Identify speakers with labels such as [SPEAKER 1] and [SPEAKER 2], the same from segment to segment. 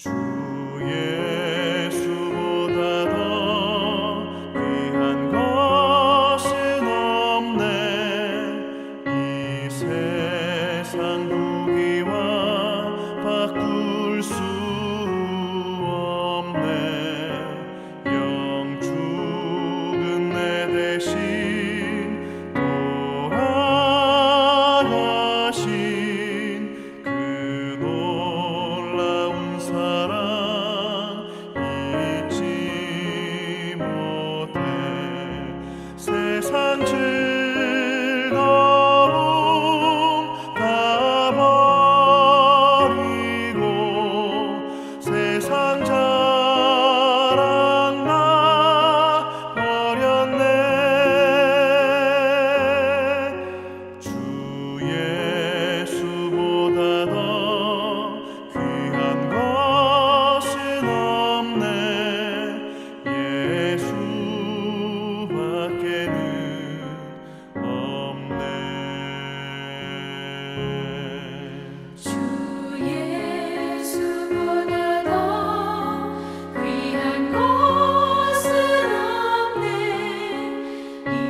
[SPEAKER 1] 주 예수보다 더 귀한 것은 없네. 이 세상 부귀와 바꿀 수 없네. 영 죽은 내 대신 돌아가신 그 놀라운 사랑 잊지 못해. 세상 즐거움 다 버리고 세상 자랑 나 버렸네. 주 예수보다 더 귀한 것은 없네. 예수밖에는 없네.
[SPEAKER 2] 주 예수보다 더 귀한 것은 없네.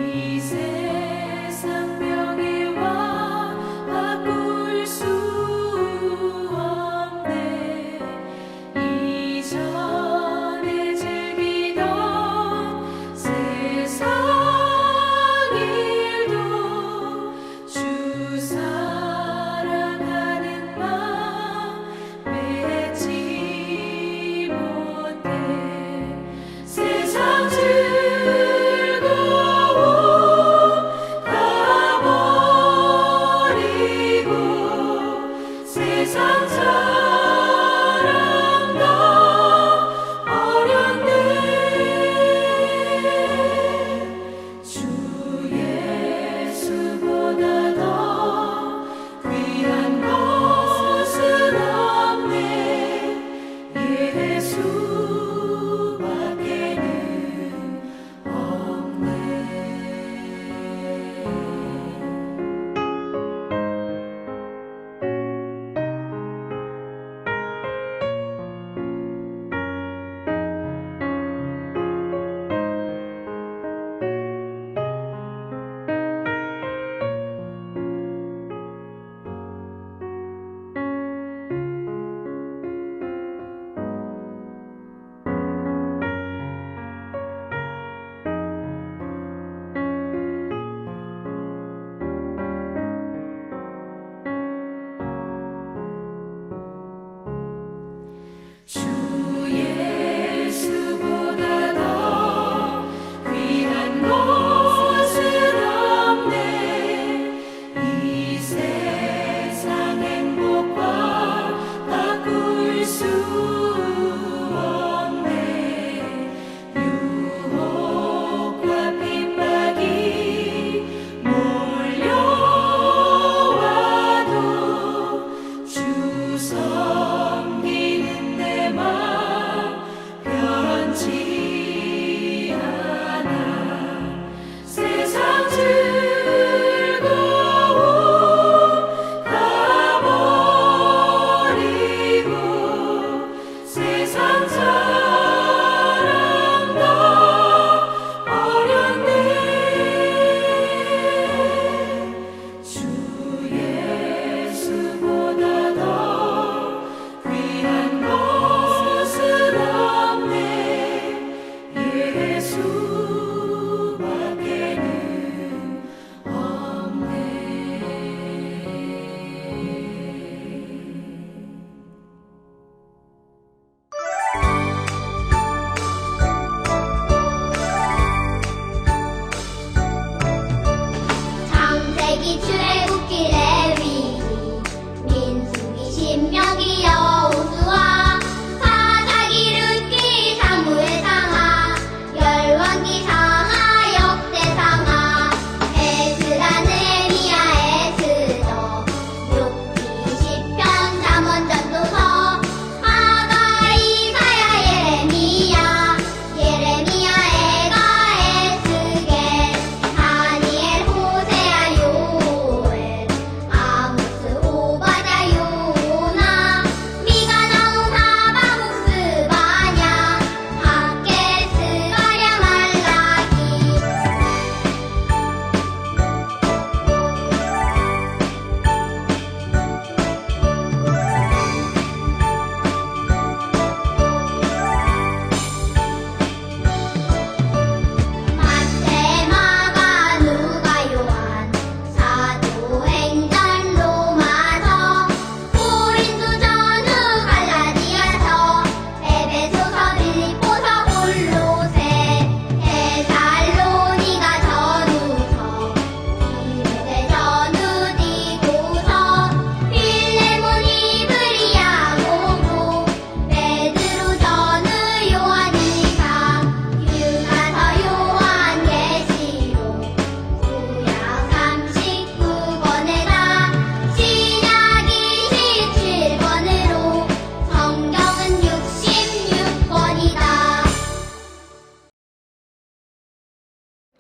[SPEAKER 2] 이 세상 명예와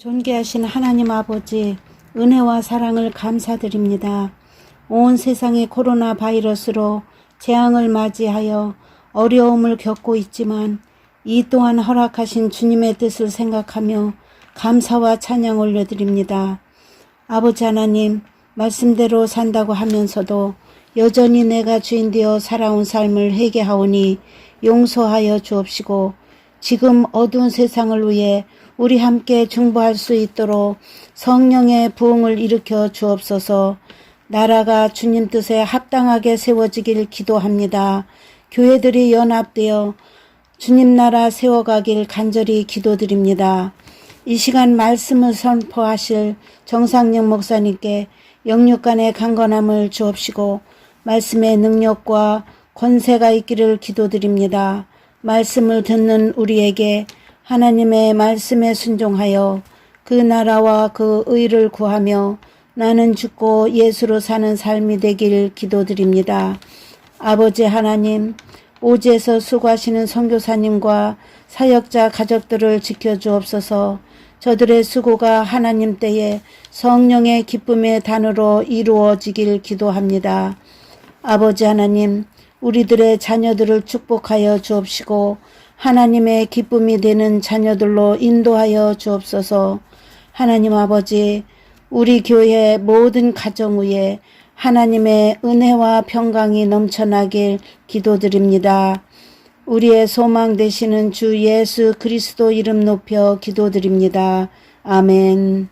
[SPEAKER 3] 존귀하신 하나님 아버지, 은혜와 사랑을 감사드립니다. 온 세상이 코로나 바이러스로 재앙을 맞이하여 어려움을 겪고 있지만 이 또한 허락하신 주님의 뜻을 생각하며 감사와 찬양 올려드립니다. 아버지 하나님, 말씀대로 산다고 하면서도 여전히 내가 주인되어 살아온 삶을 회개하오니 용서하여 주옵시고 지금 어두운 세상을 위해 우리 함께 중보할 수 있도록 성령의 부흥을 일으켜 주옵소서. 나라가 주님 뜻에 합당하게 세워지길 기도합니다. 교회들이 연합되어 주님 나라 세워가길 간절히 기도드립니다. 이 시간 말씀을 선포하실 정상영 목사님께 영육간의 강건함을 주옵시고 말씀의 능력과 권세가 있기를 기도드립니다. 말씀을 듣는 우리에게 하나님의 말씀에 순종하여 그 나라와 그 의를 구하며 나는 죽고 예수로 사는 삶이 되길 기도드립니다. 아버지 하나님, 오지에서 수고하시는 선교사님과 사역자 가족들을 지켜주옵소서. 저들의 수고가 하나님 때에 성령의 기쁨의 단으로 이루어지길 기도합니다. 아버지 하나님, 우리들의 자녀들을 축복하여 주옵시고 하나님의 기쁨이 되는 자녀들로 인도하여 주옵소서. 하나님 아버지, 우리 교회 모든 가정 위에 하나님의 은혜와 평강이 넘쳐나길 기도드립니다. 우리의 소망 되시는 주 예수 그리스도 이름 높여 기도드립니다. 아멘.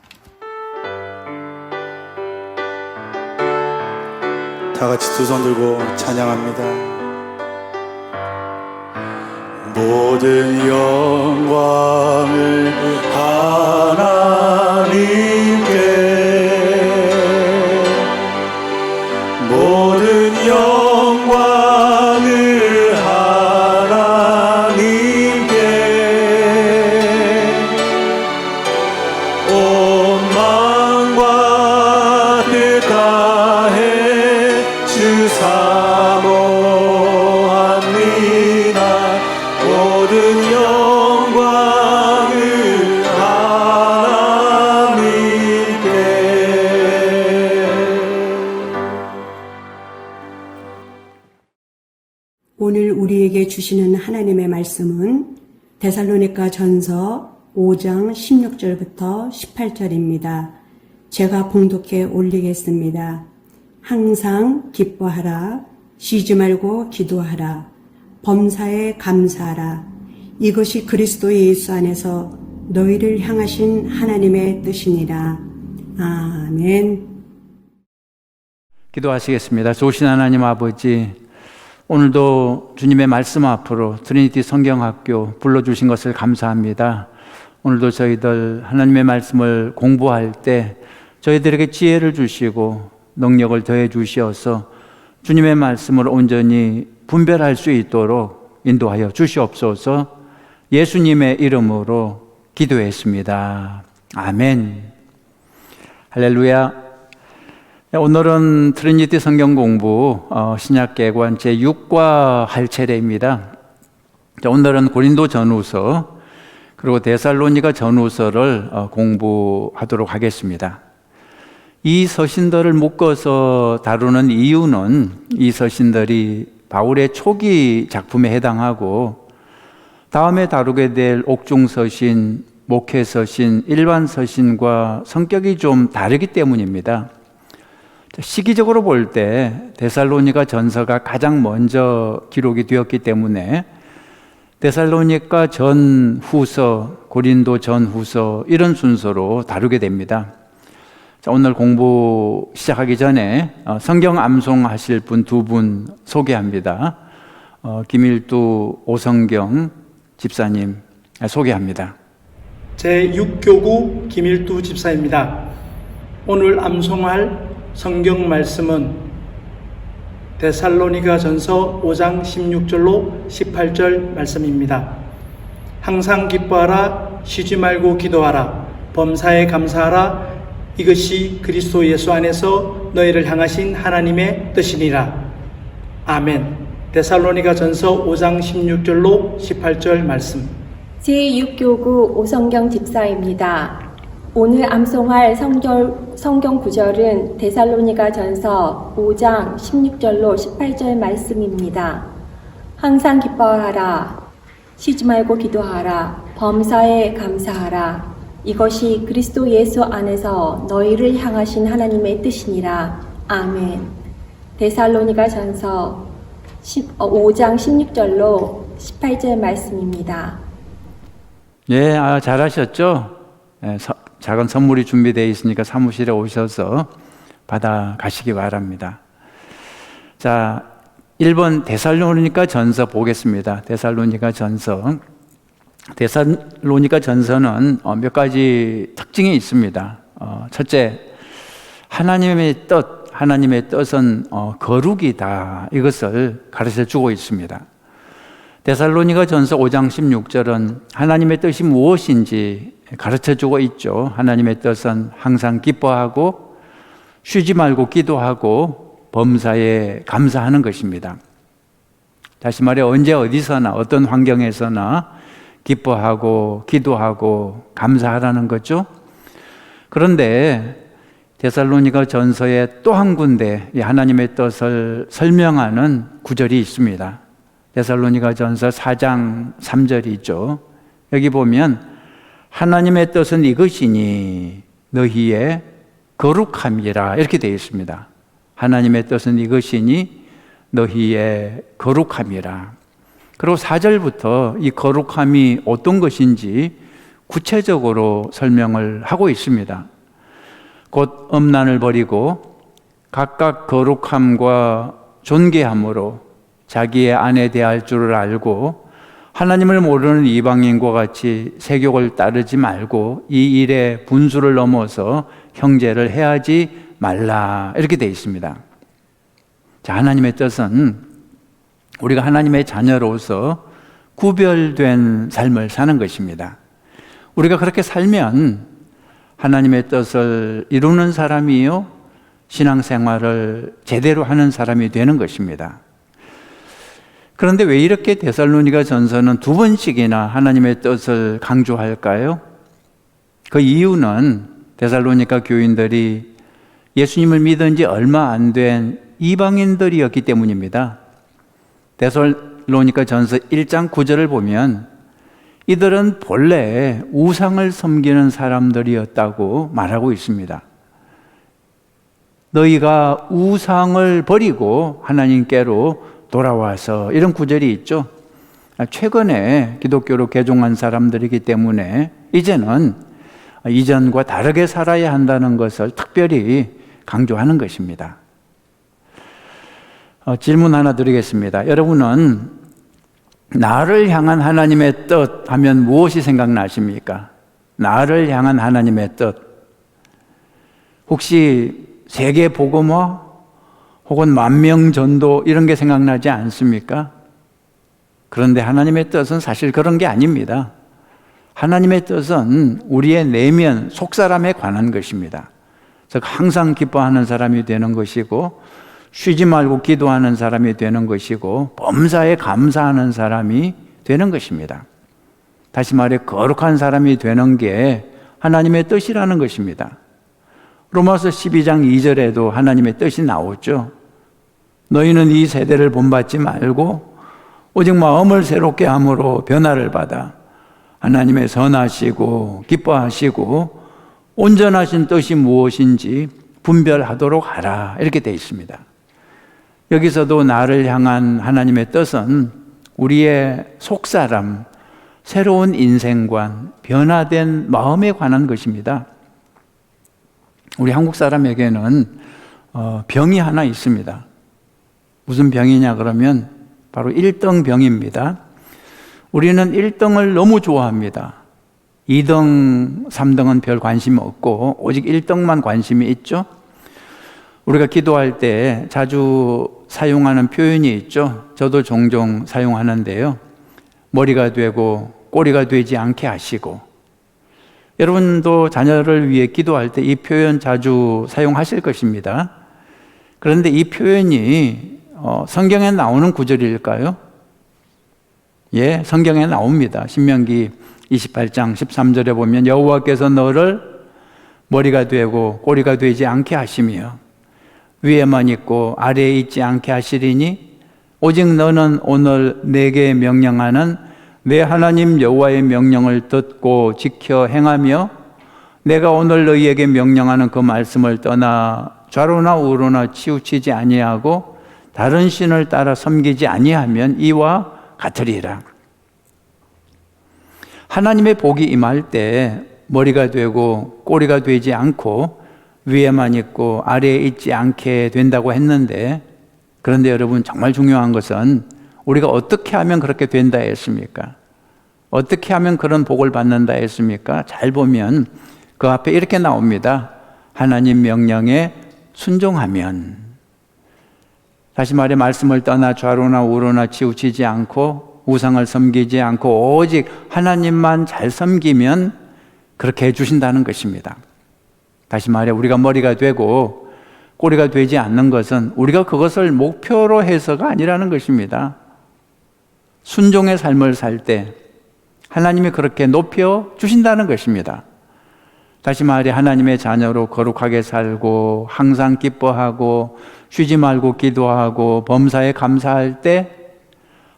[SPEAKER 4] 다 같이 두 손 들고 찬양합니다. 모든 영광을 하나님께, 모든 영광을 하나님께, 온 마음과 뜻 다해 주 사모합니다. 모든 영광을 하나님께.
[SPEAKER 5] 오늘 우리에게 주시는 하나님의 말씀은 데살로니가 전서 5장 16절부터 18절입니다. 제가 봉독해 올리겠습니다. 항상 기뻐하라, 쉬지 말고 기도하라, 범사에 감사하라. 이것이 그리스도 예수 안에서 너희를 향하신 하나님의 뜻이니라. 아멘.
[SPEAKER 6] 기도하시겠습니다. 좋으신 하나님 아버지, 오늘도 주님의 말씀 앞으로 트리니티 성경학교 불러주신 것을 감사합니다. 오늘도 저희들 하나님의 말씀을 공부할 때 저희들에게 지혜를 주시고 능력을 더해 주시어서 주님의 말씀을 온전히 분별할 수 있도록 인도하여 주시옵소서. 예수님의 이름으로 기도했습니다. 아멘. 할렐루야. 오늘은 트리니티 성경 공부 신약개관 제6과 할 차례입니다. 오늘은 고린도 전후서 그리고 데살로니가 전후서를 공부하도록 하겠습니다. 이 서신들을 묶어서 다루는 이유는 이 서신들이 바울의 초기 작품에 해당하고 다음에 다루게 될 옥중서신, 목회서신, 일반서신과 성격이 좀 다르기 때문입니다. 시기적으로 볼 때 데살로니가 전서가 가장 먼저 기록이 되었기 때문에 데살로니가 전후서, 고린도 전후서 이런 순서로 다루게 됩니다. 자, 오늘 공부 시작하기 전에 성경 암송하실 분 두 분 소개합니다. 김일두 오성경 집사님 소개합니다.
[SPEAKER 7] 제6교구 김일두 집사입니다. 오늘 암송할 성경 말씀은 데살로니가 전서 5장 16절로 18절 말씀입니다. 항상 기뻐하라, 쉬지 말고 기도하라, 범사에 감사하라. 이것이 그리스도 예수 안에서 너희를 향하신 하나님의 뜻이니라. 아멘. 데살로니가 전서 5장 16절로 18절 말씀.
[SPEAKER 8] 제6교구 오성경 집사입니다. 오늘 암송할 성경 구절은 데살로니가전서 5장 16절로 18절 말씀입니다. 항상 기뻐하라. 쉬지 말고 기도하라. 범사에 감사하라. 이것이 그리스도 예수 안에서 너희를 향하신 하나님의 뜻이니라. 아멘. 데살로니가전서 5장 16절로 18절 말씀입니다.
[SPEAKER 6] 예, 잘하셨죠? 작은 선물이 준비되어 있으니까 사무실에 오셔서 받아 가시기 바랍니다. 자, 1번 데살로니가 전서 보겠습니다. 데살로니가 전서는 몇 가지 특징이 있습니다. 첫째, 하나님의 뜻은 거룩이다. 이것을 가르쳐 주고 있습니다. 데살로니가 전서 5장 16절은 하나님의 뜻이 무엇인지 가르쳐 주고 있죠. 하나님의 뜻은 항상 기뻐하고 쉬지 말고 기도하고 범사에 감사하는 것입니다. 다시 말해 언제 어디서나 어떤 환경에서나 기뻐하고 기도하고 감사하라는 거죠. 그런데 데살로니가 전서에 또 한 군데 하나님의 뜻을 설명하는 구절이 있습니다. 데살로니가 전서 4장 3절이죠. 여기 보면 하나님의 뜻은 이것이니 너희의 거룩함이라 이렇게 되어 있습니다. 하나님의 뜻은 이것이니 너희의 거룩함이라. 그리고 4절부터 이 거룩함이 어떤 것인지 구체적으로 설명을 하고 있습니다. 곧 음란을 버리고 각각 거룩함과 존귀함으로 자기의 아내 대할 줄을 알고 하나님을 모르는 이방인과 같이 세욕을 따르지 말고 이 일에 분수를 넘어서 형제를 해하지 말라 이렇게 되어 있습니다. 자, 하나님의 뜻은 우리가 하나님의 자녀로서 구별된 삶을 사는 것입니다. 우리가 그렇게 살면 하나님의 뜻을 이루는 사람이요 신앙생활을 제대로 하는 사람이 되는 것입니다. 그런데 왜 이렇게 데살로니가 전서는 2번씩이나 하나님의 뜻을 강조할까요? 그 이유는 데살로니가 교인들이 예수님을 믿은 지 얼마 안 된 이방인들이었기 때문입니다. 데살로니가 전서 1장 9절을 보면 이들은 본래 우상을 섬기는 사람들이었다고 말하고 있습니다. 너희가 우상을 버리고 하나님께로 돌아와서 이런 구절이 있죠. 최근에 기독교로 개종한 사람들이기 때문에 이제는 이전과 다르게 살아야 한다는 것을 특별히 강조하는 것입니다. 질문 하나 드리겠습니다. 여러분은 나를 향한 하나님의 뜻 하면 무엇이 생각나십니까? 나를 향한 하나님의 뜻. 혹시 세계 복음화 혹은 만명 전도 이런 게 생각나지 않습니까? 그런데 하나님의 뜻은 사실 그런 게 아닙니다. 하나님의 뜻은 우리의 내면 속사람에 관한 것입니다. 즉 항상 기뻐하는 사람이 되는 것이고 쉬지 말고 기도하는 사람이 되는 것이고 범사에 감사하는 사람이 되는 것입니다. 다시 말해 거룩한 사람이 되는 게 하나님의 뜻이라는 것입니다. 로마서 12장 2절에도 하나님의 뜻이 나오죠. 너희는 이 세대를 본받지 말고 오직 마음을 새롭게 함으로 변화를 받아 하나님의 선하시고 기뻐하시고 온전하신 뜻이 무엇인지 분별하도록 하라 이렇게 되어 있습니다. 여기서도 나를 향한 하나님의 뜻은 우리의 속사람, 새로운 인생관, 변화된 마음에 관한 것입니다. 우리 한국 사람에게는 병이 하나 있습니다. 무슨 병이냐 그러면 바로 1등 병입니다. 우리는 1등을 너무 좋아합니다. 2등, 3등은 별 관심 없고 오직 1등만 관심이 있죠. 우리가 기도할 때 자주 사용하는 표현이 있죠. 저도 종종 사용하는데요. 머리가 되고 꼬리가 되지 않게 하시고. 여러분도 자녀를 위해 기도할 때 이 표현 자주 사용하실 것입니다. 그런데 이 표현이 성경에 나오는 구절일까요? 예, 성경에 나옵니다. 신명기 28장 13절에 보면 여호와께서 너를 머리가 되고 꼬리가 되지 않게 하시며 위에만 있고 아래에 있지 않게 하시리니 오직 너는 오늘 내게 명령하는 내 하나님 여호와의 명령을 듣고 지켜 행하며 내가 오늘 너희에게 명령하는 그 말씀을 떠나 좌로나 우로나 치우치지 아니하고 다른 신을 따라 섬기지 아니하면 이와 같으리라. 하나님의 복이 임할 때 머리가 되고 꼬리가 되지 않고 위에만 있고 아래에 있지 않게 된다고 했는데, 그런데 여러분 정말 중요한 것은 우리가 어떻게 하면 그렇게 된다 했습니까? 어떻게 하면 그런 복을 받는다 했습니까? 잘 보면 그 앞에 이렇게 나옵니다. 하나님 명령에 순종하면. 다시 말해 말씀을 떠나 좌로나 우로나 치우치지 않고 우상을 섬기지 않고 오직 하나님만 잘 섬기면 그렇게 해주신다는 것입니다. 다시 말해 우리가 머리가 되고 꼬리가 되지 않는 것은 우리가 그것을 목표로 해서가 아니라는 것입니다. 순종의 삶을 살 때 하나님이 그렇게 높여 주신다는 것입니다. 다시 말해 하나님의 자녀로 거룩하게 살고 항상 기뻐하고 쉬지 말고 기도하고 범사에 감사할 때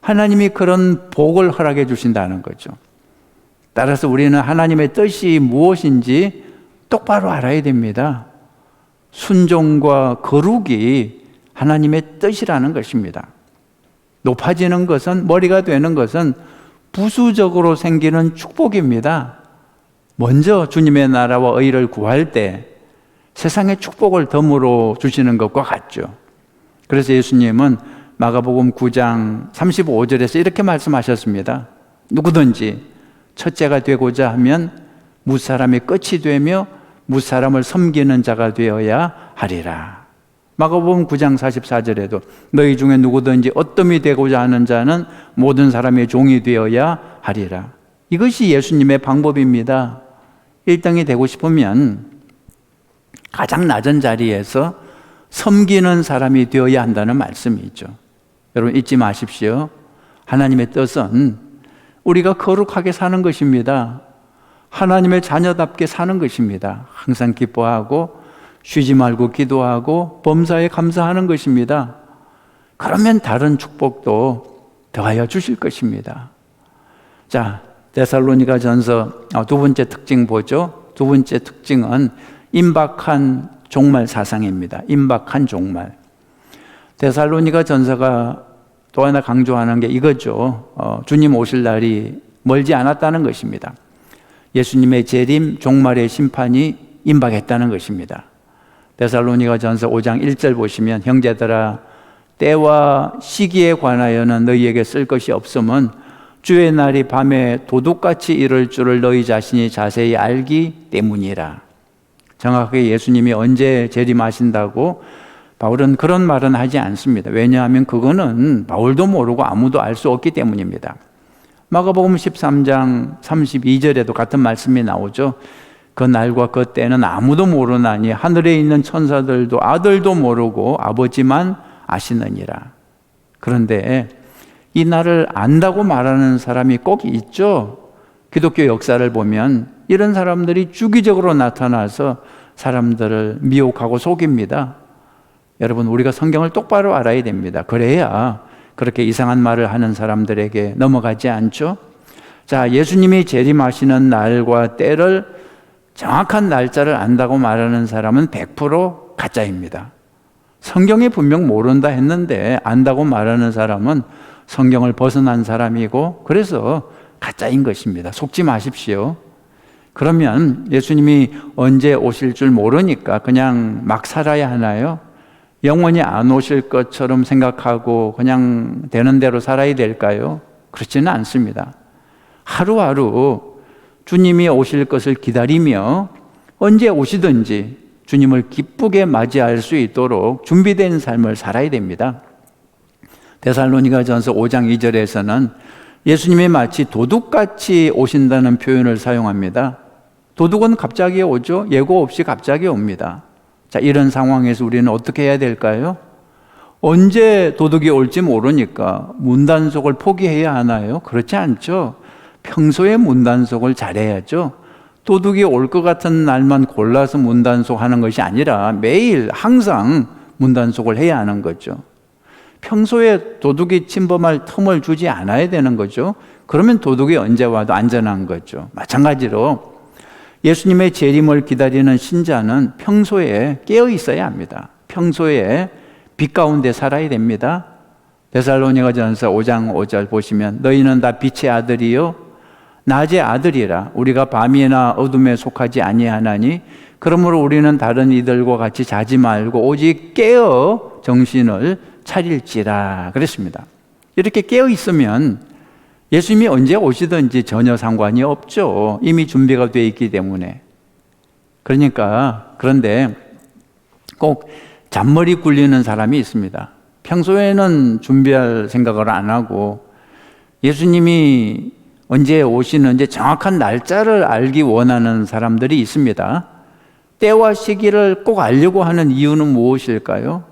[SPEAKER 6] 하나님이 그런 복을 허락해 주신다는 거죠. 따라서 우리는 하나님의 뜻이 무엇인지 똑바로 알아야 됩니다. 순종과 거룩이 하나님의 뜻이라는 것입니다. 높아지는 것은, 머리가 되는 것은 부수적으로 생기는 축복입니다. 먼저 주님의 나라와 의를 구할 때 세상의 축복을 덤으로 주시는 것과 같죠. 그래서 예수님은 마가복음 9장 35절에서 이렇게 말씀하셨습니다. 누구든지 첫째가 되고자 하면 무사람의 끝이 되며 무사람을 섬기는 자가 되어야 하리라. 마가복음 9장 44절에도 너희 중에 누구든지 어뜸이 되고자 하는 자는 모든 사람의 종이 되어야 하리라. 이것이 예수님의 방법입니다. 1등이 되고 싶으면 가장 낮은 자리에서 섬기는 사람이 되어야 한다는 말씀이죠. 여러분 잊지 마십시오. 하나님의 뜻은 우리가 거룩하게 사는 것입니다. 하나님의 자녀답게 사는 것입니다. 항상 기뻐하고 쉬지 말고 기도하고 범사에 감사하는 것입니다. 그러면 다른 축복도 더하여 주실 것입니다. 자, 데살로니가 전서 두 번째 특징 보죠. 두 번째 특징은 임박한 종말 사상입니다. 임박한 종말. 데살로니가 전서가 또 하나 강조하는 게 이거죠. 주님 오실 날이 멀지 않았다는 것입니다. 예수님의 재림, 종말의 심판이 임박했다는 것입니다. 데살로니가 전서 5장 1절 보시면 형제들아 때와 시기에 관하여는 너희에게 쓸 것이 없음은 주의 날이 밤에 도둑같이 이를 줄을 너희 자신이 자세히 알기 때문이라. 정확하게 예수님이 언제 재림하신다고 바울은 그런 말은 하지 않습니다. 왜냐하면 그거는 바울도 모르고 아무도 알 수 없기 때문입니다. 마가복음 13장 32절에도 같은 말씀이 나오죠. 그 날과 그 때는 아무도 모르나니 하늘에 있는 천사들도 아들도 모르고 아버지만 아시느니라. 그런데 이 날을 안다고 말하는 사람이 꼭 있죠. 기독교 역사를 보면 이런 사람들이 주기적으로 나타나서 사람들을 미혹하고 속입니다. 여러분 우리가 성경을 똑바로 알아야 됩니다. 그래야 그렇게 이상한 말을 하는 사람들에게 넘어가지 않죠. 자, 예수님이 재림하시는 날과 때를 정확한 날짜를 안다고 말하는 사람은 100% 가짜입니다. 성경이 분명 모른다 했는데 안다고 말하는 사람은 성경을 벗어난 사람이고 그래서 가짜인 것입니다. 속지 마십시오. 그러면 예수님이 언제 오실 줄 모르니까 그냥 막 살아야 하나요? 영원히 안 오실 것처럼 생각하고 그냥 되는 대로 살아야 될까요? 그렇지는 않습니다. 하루하루 주님이 오실 것을 기다리며 언제 오시든지 주님을 기쁘게 맞이할 수 있도록 준비된 삶을 살아야 됩니다. 데살로니가 전서 5장 2절에서는 예수님이 마치 도둑같이 오신다는 표현을 사용합니다. 도둑은 갑자기 오죠. 예고 없이 갑자기 옵니다. 자, 이런 상황에서 우리는 어떻게 해야 될까요? 언제 도둑이 올지 모르니까 문단속을 포기해야 하나요? 그렇지 않죠. 평소에 문단속을 잘해야죠. 도둑이 올 것 같은 날만 골라서 문단속하는 것이 아니라 매일 항상 문단속을 해야 하는 거죠. 평소에 도둑이 침범할 틈을 주지 않아야 되는 거죠. 그러면 도둑이 언제 와도 안전한 거죠. 마찬가지로 예수님의 재림을 기다리는 신자는 평소에 깨어 있어야 합니다. 평소에 빛 가운데 살아야 됩니다. 데살로니가전서 5장 5절 보시면 너희는 다 빛의 아들이요 낮의 아들이라 우리가 밤이나 어둠에 속하지 아니하나니 그러므로 우리는 다른 이들과 같이 자지 말고 오직 깨어 정신을 차릴지라 그랬습니다. 이렇게 깨어 있으면 예수님이 언제 오시든지 전혀 상관이 없죠. 이미 준비가 되어 있기 때문에. 그런데 꼭 잔머리 굴리는 사람이 있습니다. 평소에는 준비할 생각을 안 하고 예수님이 언제 오시는지 정확한 날짜를 알기 원하는 사람들이 있습니다. 때와 시기를 꼭 알려고 하는 이유는 무엇일까요?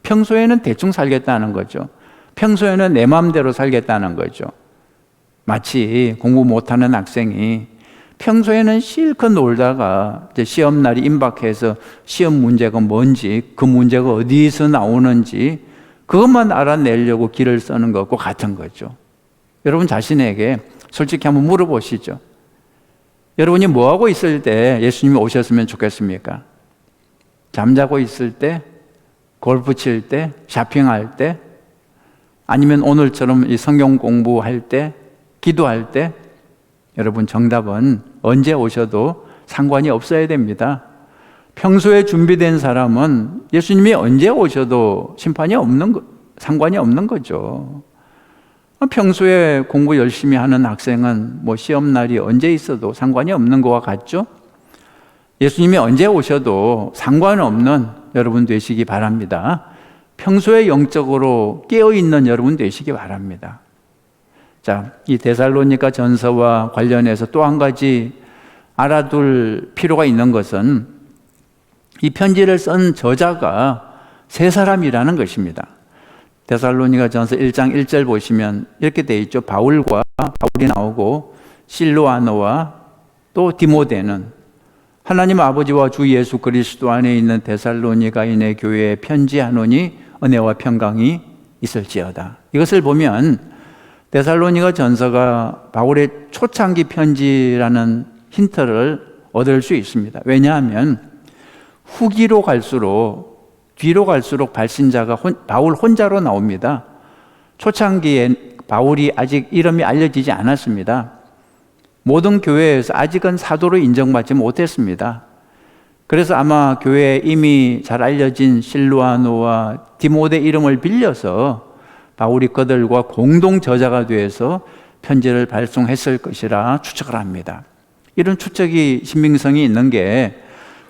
[SPEAKER 6] 평소에는 대충 살겠다는 거죠. 평소에는 내 마음대로 살겠다는 거죠. 마치 공부 못하는 학생이 평소에는 실컷 놀다가 이제 시험날이 임박해서 시험 문제가 뭔지, 그 문제가 어디서 나오는지 그것만 알아내려고 길을 쓰는 것과 같은 거죠. 여러분 자신에게 솔직히 한번 물어보시죠. 여러분이 뭐하고 있을 때 예수님이 오셨으면 좋겠습니까? 잠자고 있을 때? 골프 칠 때? 쇼핑할 때? 아니면 오늘처럼 이 성경 공부할 때? 기도할 때? 여러분 정답은 언제 오셔도 상관이 없어야 됩니다. 평소에 준비된 사람은 예수님이 언제 오셔도 상관이 없는 거죠. 평소에 공부 열심히 하는 학생은 뭐 시험날이 언제 있어도 상관이 없는 것과 같죠? 예수님이 언제 오셔도 상관없는 여러분 되시기 바랍니다. 평소에 영적으로 깨어있는 여러분 되시기 바랍니다. 자, 이 데살로니가 전서와 관련해서 또 한 가지 알아둘 필요가 있는 것은 이 편지를 쓴 저자가 세 사람이라는 것입니다. 데살로니가 전서 1장 1절 보시면 이렇게 되어 있죠. 바울이 나오고 실로아노와 또 디모데는 하나님 아버지와 주 예수 그리스도 안에 있는 데살로니가인의 교회에 편지하노니 은혜와 평강이 있을지어다. 이것을 보면 데살로니가 전서가 바울의 초창기 편지라는 힌트를 얻을 수 있습니다. 왜냐하면 후기로 뒤로 갈수록 발신자가 바울 혼자로 나옵니다. 초창기에 바울이 아직 이름이 알려지지 않았습니다. 모든 교회에서 아직은 사도로 인정받지 못했습니다. 그래서 아마 교회에 이미 잘 알려진 실루아노와 디모데 이름을 빌려서 바울이 그들과 공동 저자가 되어서 편지를 발송했을 것이라 추측을 합니다. 이런 추측이 신빙성이 있는 게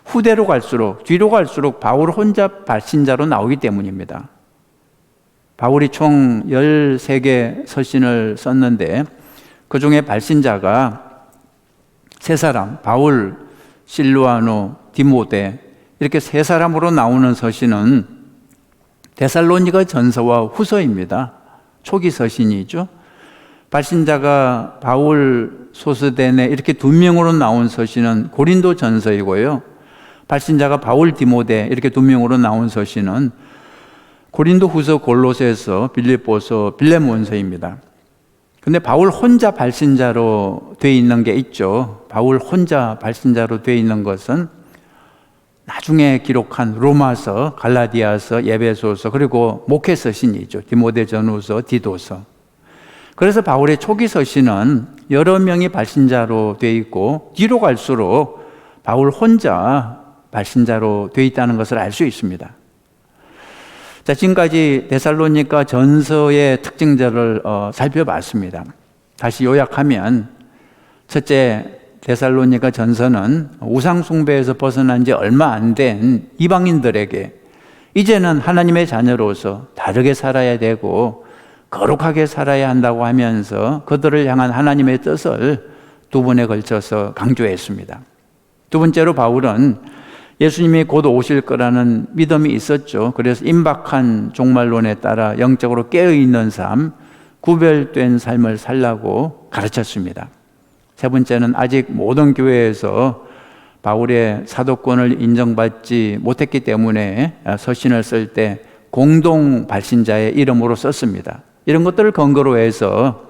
[SPEAKER 6] 후대로 갈수록, 뒤로 갈수록 바울 혼자 발신자로 나오기 때문입니다. 바울이 총 13개 서신을 썼는데 그 중에 발신자가 세 사람, 바울, 실루아노, 디모데 이렇게 세 사람으로 나오는 서신은 데살로니가 전서와 후서입니다. 초기 서신이죠. 발신자가 바울, 소스데네 이렇게 두 명으로 나온 서신은 고린도 전서이고요. 발신자가 바울, 디모데 이렇게 두 명으로 나온 서신은 고린도 후서, 골로새서, 빌립보서, 빌레몬서입니다. 근데 바울 혼자 발신자로 돼 있는 게 있죠. 바울 혼자 발신자로 돼 있는 것은 나중에 기록한 로마서, 갈라디아서, 에베소서 그리고 목회 서신이죠. 디모데 전후서, 디도서. 그래서 바울의 초기 서신은 여러 명이 발신자로 돼 있고 뒤로 갈수록 바울 혼자 발신자로 돼 있다는 것을 알 수 있습니다. 자, 지금까지 데살로니가 전서의 특징들을 살펴봤습니다. 다시 요약하면 첫째, 데살로니가 전서는 우상 숭배에서 벗어난 지 얼마 안 된 이방인들에게 이제는 하나님의 자녀로서 다르게 살아야 되고 거룩하게 살아야 한다고 하면서 그들을 향한 하나님의 뜻을 두 번에 걸쳐서 강조했습니다. 두 번째로 바울은 예수님이 곧 오실 거라는 믿음이 있었죠. 그래서 임박한 종말론에 따라 영적으로 깨어있는 삶, 구별된 삶을 살라고 가르쳤습니다. 세 번째는 아직 모든 교회에서 바울의 사도권을 인정받지 못했기 때문에 서신을 쓸 때 공동 발신자의 이름으로 썼습니다. 이런 것들을 근거로 해서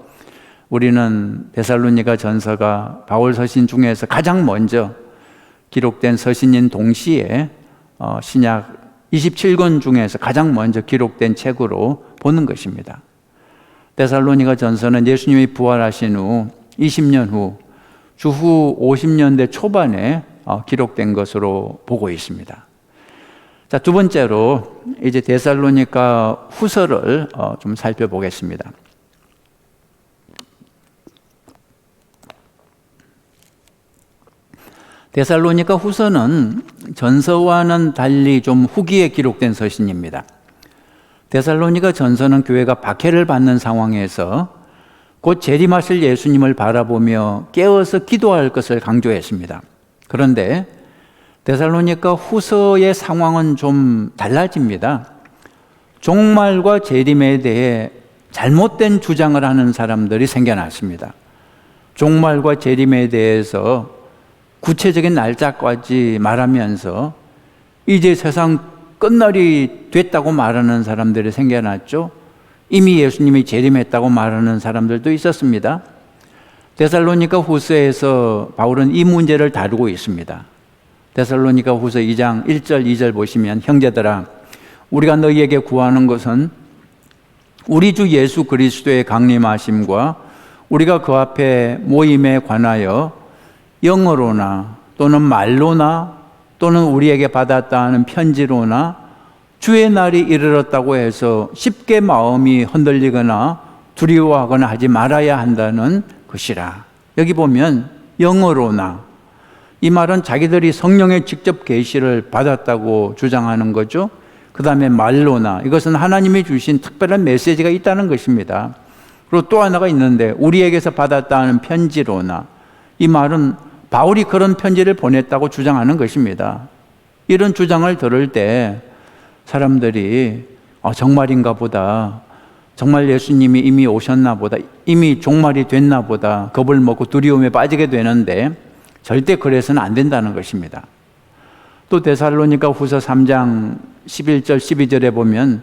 [SPEAKER 6] 우리는 데살로니가 전서가 바울 서신 중에서 가장 먼저 기록된 서신인 동시에 신약 27권 중에서 가장 먼저 기록된 책으로 보는 것입니다. 데살로니가 전서는 예수님이 부활하신 후 20년 후 주후 50년대 초반에 기록된 것으로 보고 있습니다. 자, 두 번째로 이제 데살로니가 후서를 좀 살펴보겠습니다. 데살로니가 후서는 전서와는 달리 좀 후기에 기록된 서신입니다. 데살로니가 전서는 교회가 박해를 받는 상황에서 곧 재림하실 예수님을 바라보며 깨어서 기도할 것을 강조했습니다. 그런데 데살로니가 후서의 상황은 좀 달라집니다. 종말과 재림에 대해 잘못된 주장을 하는 사람들이 생겨났습니다. 종말과 재림에 대해서 구체적인 날짜까지 말하면서 이제 세상 끝날이 됐다고 말하는 사람들이 생겨났죠. 이미 예수님이 재림했다고 말하는 사람들도 있었습니다. 데살로니가 후서에서 바울은 이 문제를 다루고 있습니다. 데살로니가 후서 2장 1절 2절 보시면 형제들아 우리가 너희에게 구하는 것은 우리 주 예수 그리스도의 강림하심과 우리가 그 앞에 모임에 관하여 영어로나 또는 말로나 또는 우리에게 받았다 하는 편지로나 주의 날이 이르렀다고 해서 쉽게 마음이 흔들리거나 두려워하거나 하지 말아야 한다는 것이라. 여기 보면 영어로나, 이 말은 자기들이 성령의 직접 계시를 받았다고 주장하는 거죠. 그 다음에 말로나, 이것은 하나님이 주신 특별한 메시지가 있다는 것입니다. 그리고 또 하나가 있는데 우리에게서 받았다 하는 편지로나, 이 말은 바울이 그런 편지를 보냈다고 주장하는 것입니다. 이런 주장을 들을 때 사람들이 정말인가 보다, 정말 예수님이 이미 오셨나 보다, 이미 종말이 됐나 보다 겁을 먹고 두려움에 빠지게 되는데 절대 그래서는 안 된다는 것입니다. 또 데살로니가 후서 3장 11절 12절에 보면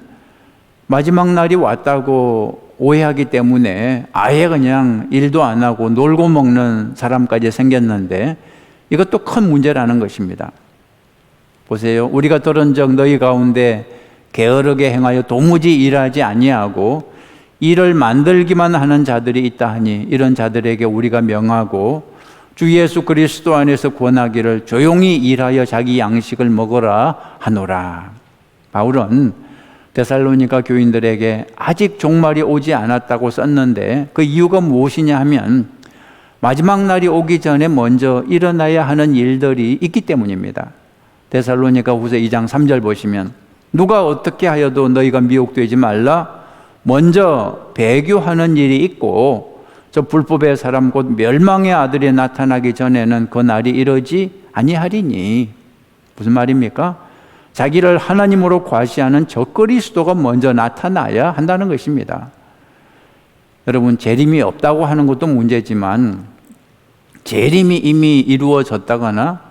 [SPEAKER 6] 마지막 날이 왔다고 오해하기 때문에 아예 그냥 일도 안 하고 놀고 먹는 사람까지 생겼는데 이것도 큰 문제라는 것입니다. 보세요. 우리가 들은 적 너희 가운데 게으르게 행하여 도무지 일하지 아니하고 일을 만들기만 하는 자들이 있다 하니 이런 자들에게 우리가 명하고 주 예수 그리스도 안에서 권하기를 조용히 일하여 자기 양식을 먹으라 하노라. 바울은 데살로니가 교인들에게 아직 종말이 오지 않았다고 썼는데 그 이유가 무엇이냐 하면 마지막 날이 오기 전에 먼저 일어나야 하는 일들이 있기 때문입니다. 데살로니가 후서 2장 3절 보시면 누가 어떻게 하여도 너희가 미혹되지 말라. 먼저 배교하는 일이 있고 저 불법의 사람 곧 멸망의 아들이 나타나기 전에는 그 날이 이르지 아니하리니. 무슨 말입니까? 자기를 하나님으로 과시하는 저 그리스도가 먼저 나타나야 한다는 것입니다. 여러분, 재림이 없다고 하는 것도 문제지만 재림이 이미 이루어졌다거나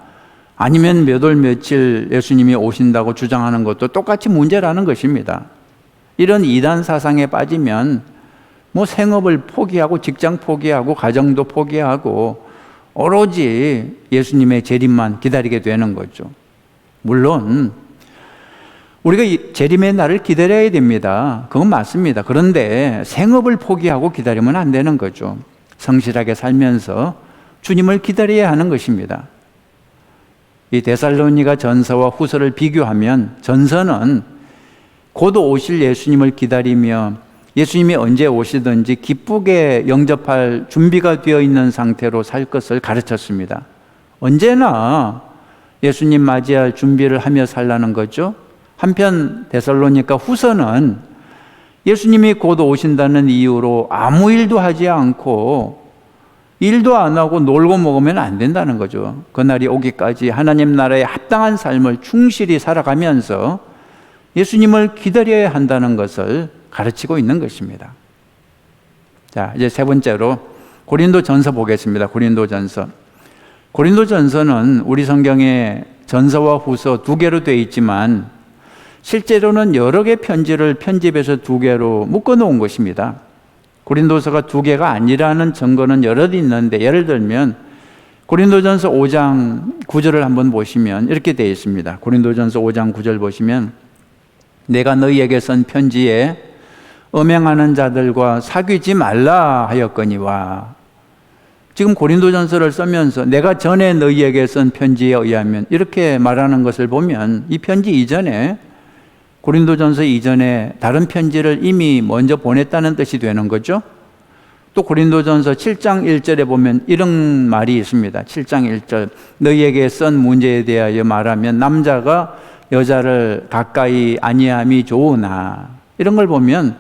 [SPEAKER 6] 아니면 몇 월 며칠 예수님이 오신다고 주장하는 것도 똑같이 문제라는 것입니다. 이런 이단 사상에 빠지면 생업을 포기하고 직장 포기하고 가정도 포기하고 오로지 예수님의 재림만 기다리게 되는 거죠. 물론 우리가 재림의 날을 기다려야 됩니다. 그건 맞습니다. 그런데 생업을 포기하고 기다리면 안 되는 거죠. 성실하게 살면서 주님을 기다려야 하는 것입니다. 이 데살로니가 전서와 후서를 비교하면 전서는 곧 오실 예수님을 기다리며 예수님이 언제 오시든지 기쁘게 영접할 준비가 되어 있는 상태로 살 것을 가르쳤습니다. 언제나 예수님 맞이할 준비를 하며 살라는 거죠. 한편 데살로니가 후서는 예수님이 곧 오신다는 이유로 아무 일도 하지 않고 일도 안 하고 놀고 먹으면 안 된다는 거죠. 그날이 오기까지 하나님 나라에 합당한 삶을 충실히 살아가면서 예수님을 기다려야 한다는 것을 가르치고 있는 것입니다. 자, 이제 세 번째로 고린도전서 보겠습니다. 고린도전서. 고린도전서는 우리 성경에 전서와 후서 두 개로 되어 있지만 실제로는 여러 개 편지를 편집해서 두 개로 묶어 놓은 것입니다. 고린도서가 두 개가 아니라는 증거는 여럿 있는데, 예를 들면 고린도전서 5장 9절을 한번 보시면 이렇게 되어 있습니다. 고린도전서 5장 9절 보시면 내가 너희에게 쓴 편지에 음행하는 자들과 사귀지 말라 하였거니와, 지금 고린도전서를 쓰면서 내가 전에 너희에게 쓴 편지에 의하면 이렇게 말하는 것을 보면 이 편지 이전에, 고린도전서 이전에 다른 편지를 이미 먼저 보냈다는 뜻이 되는 거죠. 또 고린도전서 7장 1절에 보면 이런 말이 있습니다. 7장 1절 너희에게 쓴 문제에 대하여 말하면 남자가 여자를 가까이 아니함이 좋으나, 이런 걸 보면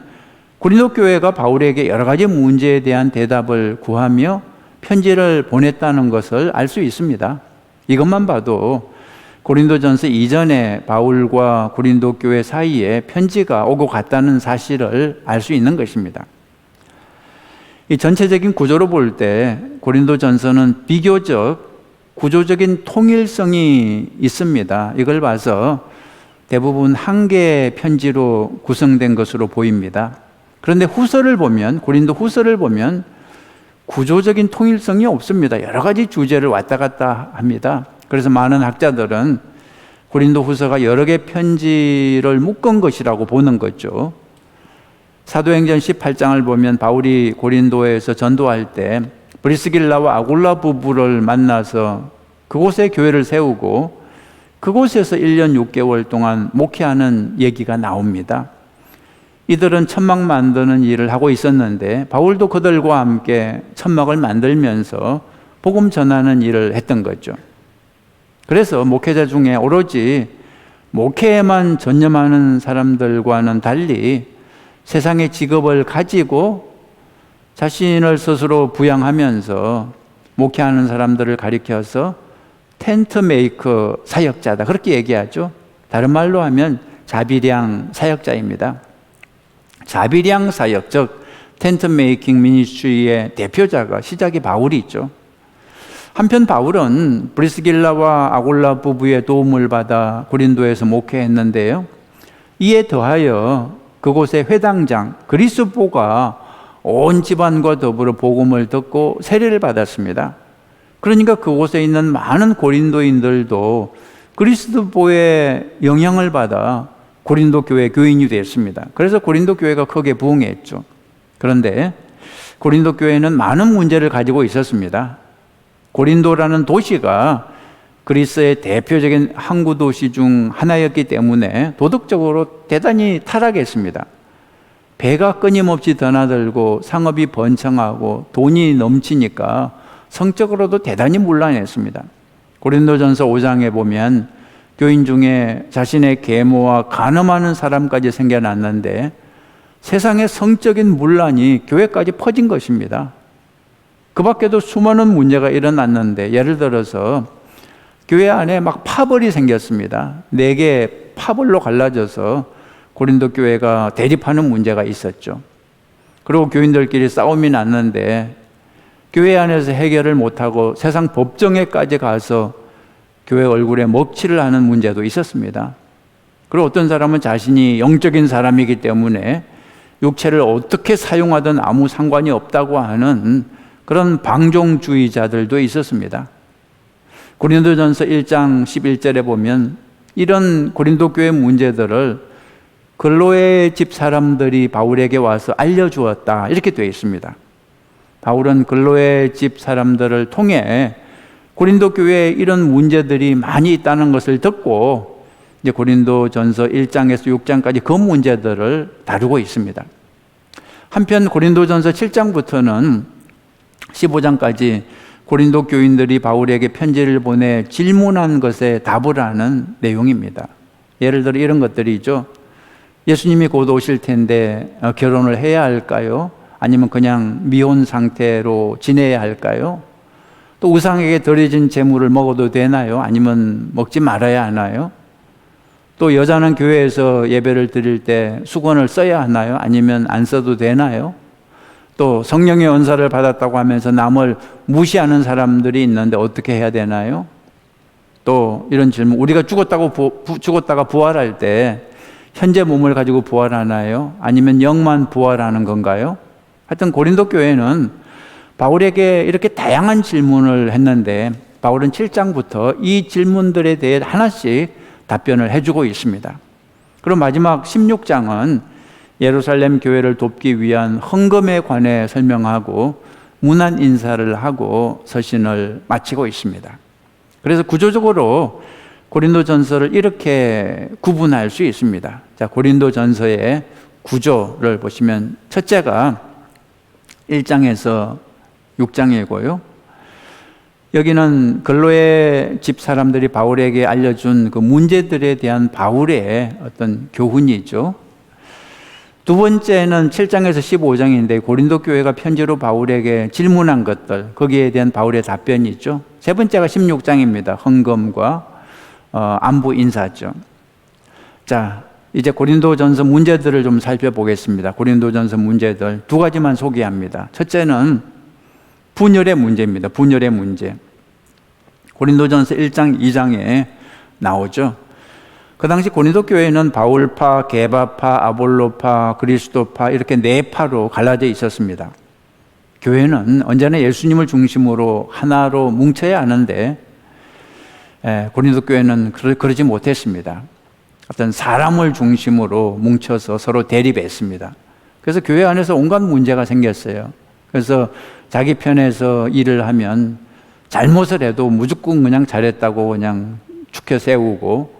[SPEAKER 6] 고린도 교회가 바울에게 여러 가지 문제에 대한 대답을 구하며 편지를 보냈다는 것을 알 수 있습니다. 이것만 봐도 고린도전서 이전에 바울과 고린도 교회 사이에 편지가 오고 갔다는 사실을 알 수 있는 것입니다. 이 전체적인 구조로 볼 때 고린도전서는 비교적 구조적인 통일성이 있습니다. 이걸 봐서 대부분 한 개의 편지로 구성된 것으로 보입니다. 그런데 후서를 보면, 고린도 후서를 보면 구조적인 통일성이 없습니다. 여러 가지 주제를 왔다 갔다 합니다. 그래서 많은 학자들은 고린도 후서가 여러 개 편지를 묶은 것이라고 보는 거죠. 사도행전 18장을 보면 바울이 고린도에서 전도할 때 브리스길라와 아굴라 부부를 만나서 그곳에 교회를 세우고 그곳에서 1년 6개월 동안 목회하는 얘기가 나옵니다. 이들은 천막 만드는 일을 하고 있었는데 바울도 그들과 함께 천막을 만들면서 복음 전하는 일을 했던 거죠. 그래서 목회자 중에 오로지 목회에만 전념하는 사람들과는 달리 세상의 직업을 가지고 자신을 스스로 부양하면서 목회하는 사람들을 가리켜서 텐트 메이커 사역자다, 그렇게 얘기하죠. 다른 말로 하면 자비량 사역자입니다. 자비량 사역, 즉 텐트 메이킹 미니스트리의 대표자가 시작이 바울이죠. 한편 바울은 브리스길라와 아굴라 부부의 도움을 받아 고린도에서 목회했는데요. 이에 더하여 그곳의 회당장 그리스보가 온 집안과 더불어 복음을 듣고 세례를 받았습니다. 그러니까 그곳에 있는 많은 고린도인들도 그리스도의 영향을 받아 고린도 교회 교인이 됐습니다. 그래서 고린도 교회가 크게 부흥했죠. 그런데 고린도 교회는 많은 문제를 가지고 있었습니다. 고린도라는 도시가 그리스의 대표적인 항구 도시 중 하나였기 때문에 도덕적으로 대단히 타락했습니다. 배가 끊임없이 드나들고 상업이 번창하고 돈이 넘치니까 성적으로도 대단히 문란했습니다. 고린도전서 5장에 보면 교인 중에 자신의 계모와 간음하는 사람까지 생겨났는데 세상의 성적인 문란이 교회까지 퍼진 것입니다. 그 밖에도 수많은 문제가 일어났는데, 예를 들어서 교회 안에 막 파벌이 생겼습니다. 4개 파벌로 갈라져서 고린도 교회가 대립하는 문제가 있었죠. 그리고 교인들끼리 싸움이 났는데 교회 안에서 해결을 못하고 세상 법정에까지 가서 교회 얼굴에 먹칠을 하는 문제도 있었습니다. 그리고 어떤 사람은 자신이 영적인 사람이기 때문에 육체를 어떻게 사용하든 아무 상관이 없다고 하는 그런 방종주의자들도 있었습니다. 고린도전서 1장 11절에 보면 이런 고린도 교회 문제들을 글로의 집 사람들이 바울에게 와서 알려주었다, 이렇게 되어 있습니다. 바울은 글로의 집 사람들을 통해 고린도 교회에 이런 문제들이 많이 있다는 것을 듣고 이제 고린도전서 1장에서 6장까지 그 문제들을 다루고 있습니다. 한편 고린도전서 7장부터는 15장까지 고린도 교인들이 바울에게 편지를 보내 질문한 것에 답을 하는 내용입니다. 예를 들어 이런 것들이죠. 예수님이 곧 오실 텐데 결혼을 해야 할까요? 아니면 그냥 미혼 상태로 지내야 할까요? 또 우상에게 드려진 제물을 먹어도 되나요? 아니면 먹지 말아야 하나요? 또 여자는 교회에서 예배를 드릴 때 수건을 써야 하나요? 아니면 안 써도 되나요? 또 성령의 은사를 받았다고 하면서 남을 무시하는 사람들이 있는데 어떻게 해야 되나요? 또 이런 질문, 우리가 죽었다가 부활할 때 현재 몸을 가지고 부활하나요? 아니면 영만 부활하는 건가요? 하여튼 고린도 교회는 바울에게 이렇게 다양한 질문을 했는데 바울은 7장부터 이 질문들에 대해 하나씩 답변을 해주고 있습니다. 그리고 마지막 16장은 예루살렘 교회를 돕기 위한 헌금에 관해 설명하고 문안 인사를 하고 서신을 마치고 있습니다. 그래서 구조적으로 고린도전서를 이렇게 구분할 수 있습니다. 자, 고린도전서의 구조를 보시면 첫째가 1장에서 6장이고요. 여기는 근로의 집 사람들이 바울에게 알려준 그 문제들에 대한 바울의 어떤 교훈이죠. 두 번째는 7장에서 15장인데 고린도 교회가 편지로 바울에게 질문한 것들, 거기에 대한 바울의 답변이 있죠. 세 번째가 16장입니다. 헌금과 안부 인사죠. 자, 이제 고린도전서 문제들을 좀 살펴보겠습니다. 고린도전서 문제들 두 가지만 소개합니다. 첫째는 분열의 문제입니다. 분열의 문제. 고린도전서 1장, 2장에 나오죠. 그 당시 고린도 교회는 바울파, 게바파, 아볼로파, 그리스도파 이렇게 네 파로 갈라져 있었습니다. 교회는 언제나 예수님을 중심으로 하나로 뭉쳐야 하는데 고린도 교회는 그러지 못했습니다. 어떤 사람을 중심으로 뭉쳐서 서로 대립했습니다. 그래서 교회 안에서 온갖 문제가 생겼어요. 그래서 자기 편에서 일을 하면 잘못을 해도 무조건 그냥 잘했다고 그냥 축혀 세우고,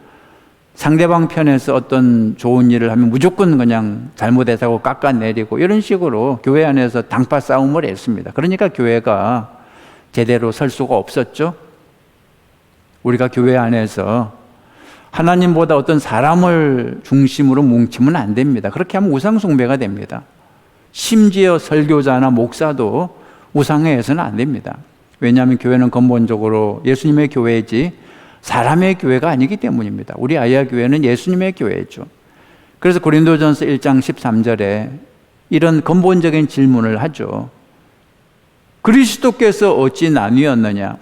[SPEAKER 6] 상대방 편에서 어떤 좋은 일을 하면 무조건 그냥 잘못했다고 깎아내리고, 이런 식으로 교회 안에서 당파 싸움을 했습니다. 그러니까 교회가 제대로 설 수가 없었죠. 우리가 교회 안에서 하나님보다 어떤 사람을 중심으로 뭉치면 안 됩니다. 그렇게 하면 우상숭배가 됩니다. 심지어 설교자나 목사도 우상회해서는 안 됩니다. 왜냐하면 교회는 근본적으로 예수님의 교회지 사람의 교회가 아니기 때문입니다. 우리 아이야 교회는 예수님의 교회죠. 그래서 고린도전서 1장 13절에 이런 근본적인 질문을 하죠. 그리스도께서 어찌 나뉘었느냐?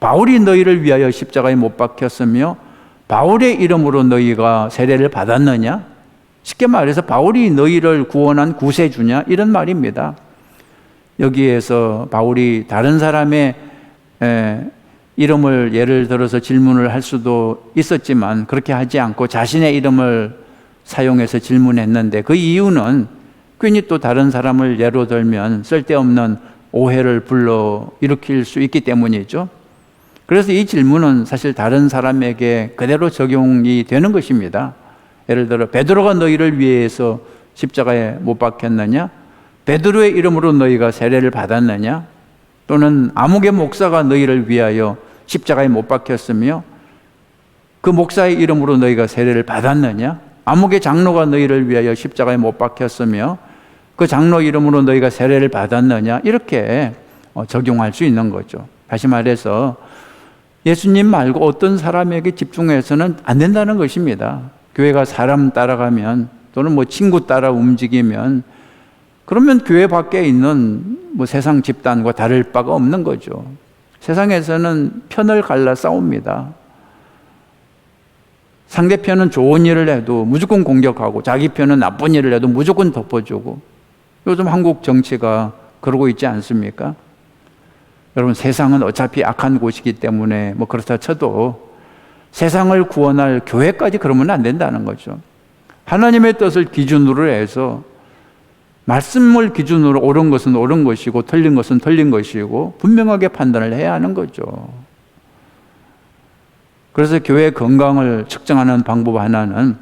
[SPEAKER 6] 바울이 너희를 위하여 십자가에 못 박혔으며 바울의 이름으로 너희가 세례를 받았느냐? 쉽게 말해서 바울이 너희를 구원한 구세주냐? 이런 말입니다. 여기에서 바울이 다른 사람의 이름을 예를 들어서 질문을 할 수도 있었지만 그렇게 하지 않고 자신의 이름을 사용해서 질문했는데, 그 이유는 괜히 또 다른 사람을 예로 들면 쓸데없는 오해를 불러 일으킬 수 있기 때문이죠. 그래서 이 질문은 사실 다른 사람에게 그대로 적용이 되는 것입니다. 예를 들어 베드로가 너희를 위해서 십자가에 못 박혔느냐? 베드로의 이름으로 너희가 세례를 받았느냐? 또는 아무개 목사가 너희를 위하여 십자가에 못 박혔으며 그 목사의 이름으로 너희가 세례를 받았느냐? 아무개 장로가 너희를 위하여 십자가에 못 박혔으며 그 장로 이름으로 너희가 세례를 받았느냐? 이렇게 적용할 수 있는 거죠. 다시 말해서 예수님 말고 어떤 사람에게 집중해서는 안 된다는 것입니다. 교회가 사람 따라가면 또는 뭐 친구 따라 움직이면 그러면 교회 밖에 있는 뭐 세상 집단과 다를 바가 없는 거죠. 세상에서는 편을 갈라 싸웁니다. 상대편은 좋은 일을 해도 무조건 공격하고 자기 편은 나쁜 일을 해도 무조건 덮어주고, 요즘 한국 정치가 그러고 있지 않습니까? 여러분, 세상은 어차피 악한 곳이기 때문에 뭐 그렇다 쳐도 세상을 구원할 교회까지 그러면 안 된다는 거죠. 하나님의 뜻을 기준으로 해서 말씀을 기준으로 옳은 것은 옳은 것이고 틀린 것은 틀린 것이고 분명하게 판단을 해야 하는 거죠. 그래서 교회의 건강을 측정하는 방법 하나는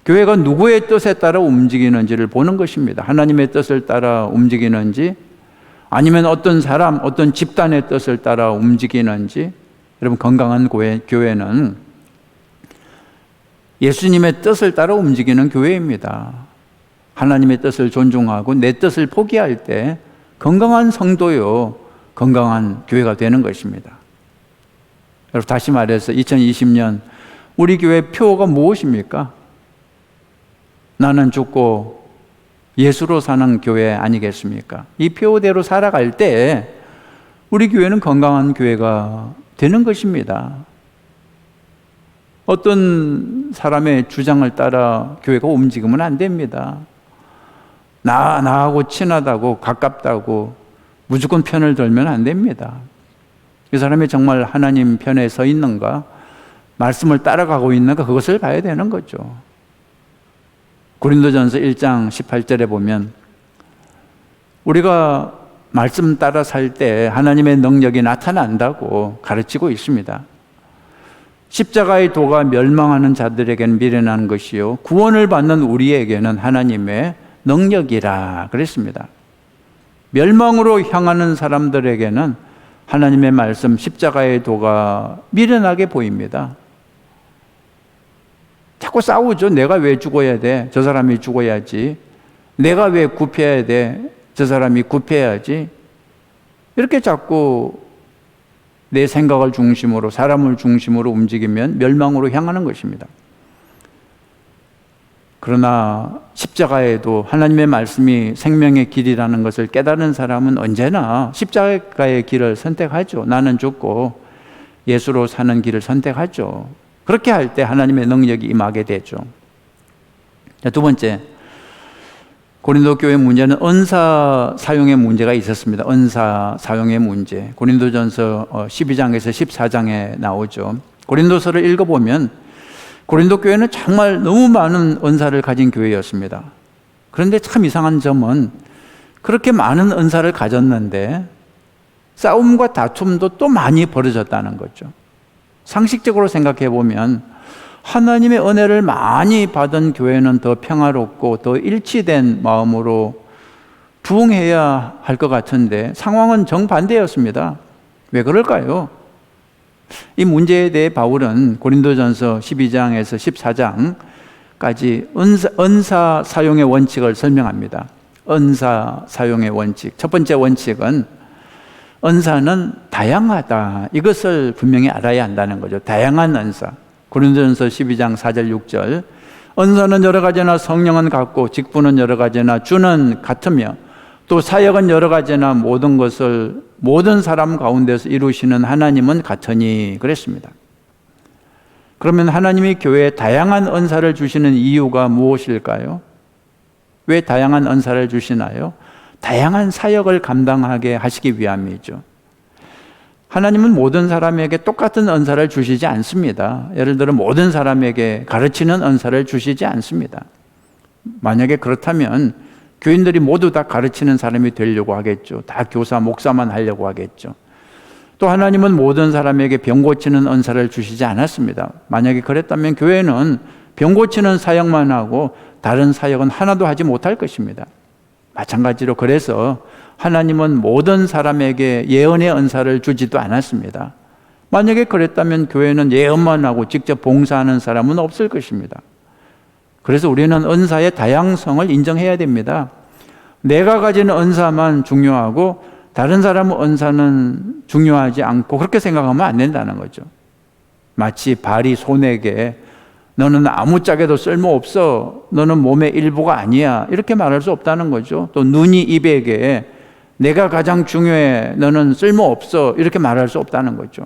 [SPEAKER 6] 교회가 누구의 뜻에 따라 움직이는지를 보는 것입니다. 하나님의 뜻을 따라 움직이는지 아니면 어떤 사람, 어떤 집단의 뜻을 따라 움직이는지. 여러분, 건강한 교회는 예수님의 뜻을 따라 움직이는 교회입니다. 하나님의 뜻을 존중하고 내 뜻을 포기할 때 건강한 성도요, 건강한 교회가 되는 것입니다. 여러분, 다시 말해서 2020년 우리 교회 표어가 무엇입니까? 나는 죽고 예수로 사는 교회 아니겠습니까? 이 표대로 살아갈 때 우리 교회는 건강한 교회가 되는 것입니다. 어떤 사람의 주장을 따라 교회가 움직이면 안 됩니다. 나하고 친하다고 가깝다고 무조건 편을 들면 안 됩니다. 이 사람이 정말 하나님 편에 서 있는가, 말씀을 따라가고 있는가, 그것을 봐야 되는 거죠. 고린도전서 1장 18절에 보면 우리가 말씀 따라 살 때 하나님의 능력이 나타난다고 가르치고 있습니다. 십자가의 도가 멸망하는 자들에게는 미련한 것이요 구원을 받는 우리에게는 하나님의 능력이라 그랬습니다. 멸망으로 향하는 사람들에게는 하나님의 말씀 십자가의 도가 미련하게 보입니다. 자꾸 싸우죠. 내가 왜 죽어야 돼? 저 사람이 죽어야지. 내가 왜 굽혀야 돼? 저 사람이 굽혀야지. 이렇게 자꾸 내 생각을 중심으로, 사람을 중심으로 움직이면 멸망으로 향하는 것입니다. 그러나 십자가에도 하나님의 말씀이 생명의 길이라는 것을 깨달은 사람은 언제나 십자가의 길을 선택하죠. 나는 죽고 예수로 사는 길을 선택하죠. 그렇게 할 때 하나님의 능력이 임하게 되죠. 자, 두 번째, 고린도 교회 문제는 은사 사용의 문제가 있었습니다. 은사 사용의 문제. 고린도전서 12장에서 14장에 나오죠. 고린도서를 읽어보면 고린도 교회는 정말 너무 많은 은사를 가진 교회였습니다. 그런데 참 이상한 점은 그렇게 많은 은사를 가졌는데 싸움과 다툼도 또 많이 벌어졌다는 거죠. 상식적으로 생각해 보면 하나님의 은혜를 많이 받은 교회는 더 평화롭고 더 일치된 마음으로 부흥해야 할 것 같은데 상황은 정반대였습니다. 왜 그럴까요? 이 문제에 대해 바울은 고린도전서 12장에서 14장까지 은사 사용의 원칙을 설명합니다. 은사 사용의 원칙. 첫 번째 원칙은 은사는 다양하다. 이것을 분명히 알아야 한다는 거죠. 다양한 은사. 고린도전서 12장 4절 6절. 은사는 여러 가지나 성령은 같고 직분은 여러 가지나 주는 같으며 또 사역은 여러 가지나 모든 것을 모든 사람 가운데서 이루시는 하나님은 같으니 그랬습니다. 그러면 하나님이 교회에 다양한 은사를 주시는 이유가 무엇일까요? 왜 다양한 은사를 주시나요? 다양한 사역을 감당하게 하시기 위함이죠. 하나님은 모든 사람에게 똑같은 은사를 주시지 않습니다. 예를 들어 모든 사람에게 가르치는 은사를 주시지 않습니다. 만약에 그렇다면 교인들이 모두 다 가르치는 사람이 되려고 하겠죠. 다 교사, 목사만 하려고 하겠죠. 또 하나님은 모든 사람에게 병 고치는 은사를 주시지 않았습니다. 만약에 그랬다면 교회는 병 고치는 사역만 하고 다른 사역은 하나도 하지 못할 것입니다. 마찬가지로 그래서 하나님은 모든 사람에게 예언의 은사를 주지도 않았습니다. 만약에 그랬다면 교회는 예언만 하고 직접 봉사하는 사람은 없을 것입니다. 그래서 우리는 은사의 다양성을 인정해야 됩니다. 내가 가진 은사만 중요하고 다른 사람의 은사는 중요하지 않고 그렇게 생각하면 안 된다는 거죠. 마치 발이 손에게 너는 아무짝에도 쓸모없어, 너는 몸의 일부가 아니야, 이렇게 말할 수 없다는 거죠. 또 눈이 입에게 내가 가장 중요해, 너는 쓸모없어, 이렇게 말할 수 없다는 거죠.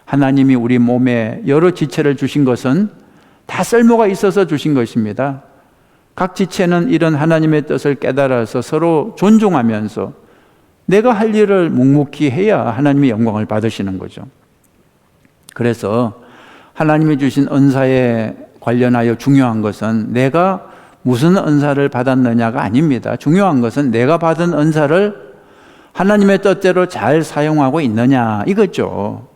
[SPEAKER 6] 하나님이 우리 몸에 여러 지체를 주신 것은 다 쓸모가 있어서 주신 것입니다. 각 지체는 이런 하나님의 뜻을 깨달아서 서로 존중하면서 내가 할 일을 묵묵히 해야 하나님의 영광을 받으시는 거죠. 그래서 하나님이 주신 은사에 관련하여 중요한 것은 내가 무슨 은사를 받았느냐가 아닙니다. 중요한 것은 내가 받은 은사를 하나님의 뜻대로 잘 사용하고 있느냐 이거죠.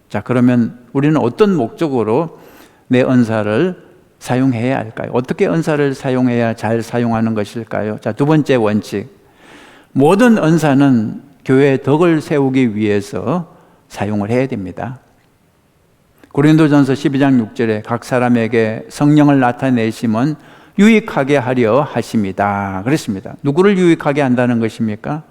[SPEAKER 6] 자, 그러면 우리는 어떤 목적으로 내 은사를 사용해야 할까요? 어떻게 은사를 사용해야 잘 사용하는 것일까요? 자, 두 번째 원칙. 모든 은사는 교회의 덕을 세우기 위해서 사용을 해야 됩니다. 고린도전서 12장 6절에 각 사람에게 성령을 나타내심은 유익하게 하려 하심이다 그랬습니다. 누구를 유익하게 한다는 것입니까?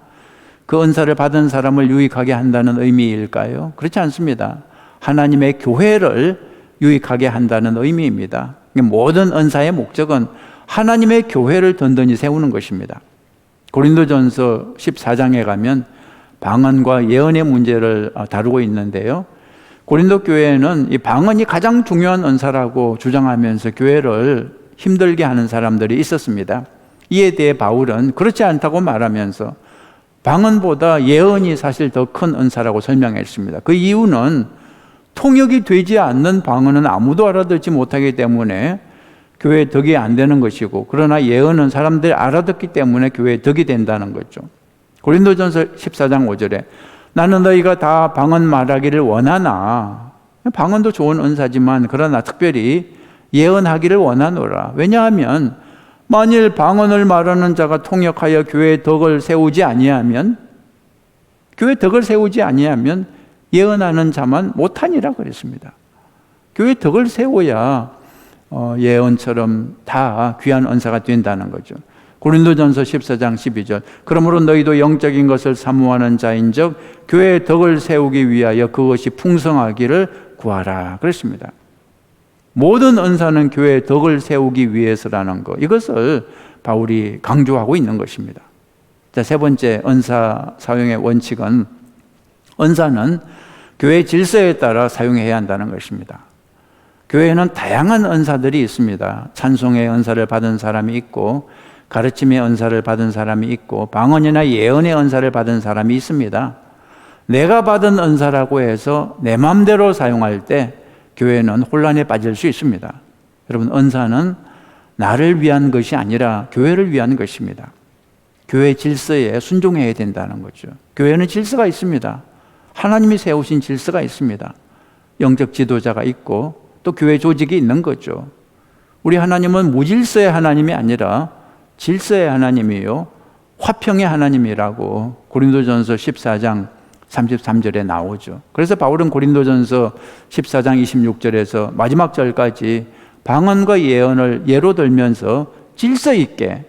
[SPEAKER 6] 그 은사를 받은 사람을 유익하게 한다는 의미일까요? 그렇지 않습니다. 하나님의 교회를 유익하게 한다는 의미입니다. 모든 은사의 목적은 하나님의 교회를 든든히 세우는 것입니다. 고린도전서 14장에 가면 방언과 예언의 문제를 다루고 있는데요. 고린도 교회에는 이 방언이 가장 중요한 은사라고 주장하면서 교회를 힘들게 하는 사람들이 있었습니다. 이에 대해 바울은 그렇지 않다고 말하면서 방언보다 예언이 사실 더 큰 은사라고 설명했습니다. 그 이유는 통역이 되지 않는 방언은 아무도 알아듣지 못하기 때문에 교회에 덕이 안 되는 것이고, 그러나 예언은 사람들이 알아듣기 때문에 교회에 덕이 된다는 거죠. 고린도전서 14장 5절에 나는 너희가 다 방언 말하기를 원하나, 방언도 좋은 은사지만 그러나 특별히 예언하기를 원하노라. 왜냐하면 만일 방언을 말하는 자가 통역하여 교회의 덕을 세우지 아니하면, 교회의 덕을 세우지 아니하면 예언하는 자만 못하니라 그랬습니다. 교회의 덕을 세워야 예언처럼 다 귀한 은사가 된다는 거죠. 고린도전서 14장 12절 그러므로 너희도 영적인 것을 사모하는 자인즉 교회의 덕을 세우기 위하여 그것이 풍성하기를 구하라 그랬습니다. 모든 은사는 교회의 덕을 세우기 위해서라는 것, 이것을 바울이 강조하고 있는 것입니다. 자, 세 번째 은사 사용의 원칙은 은사는 교회 질서에 따라 사용해야 한다는 것입니다. 교회에는 다양한 은사들이 있습니다. 찬송의 은사를 받은 사람이 있고, 가르침의 은사를 받은 사람이 있고, 방언이나 예언의 은사를 받은 사람이 있습니다. 내가 받은 은사라고 해서 내 마음대로 사용할 때 교회는 혼란에 빠질 수 있습니다. 여러분, 은사는 나를 위한 것이 아니라 교회를 위한 것입니다. 교회 질서에 순종해야 된다는 거죠. 교회는 질서가 있습니다. 하나님이 세우신 질서가 있습니다. 영적 지도자가 있고 또 교회 조직이 있는 거죠. 우리 하나님은 무질서의 하나님이 아니라 질서의 하나님이요 화평의 하나님이라고 고린도전서 14장 33절에 나오죠. 그래서 바울은 고린도전서 14장 26절에서 마지막 절까지 방언과 예언을 예로 들면서 질서 있게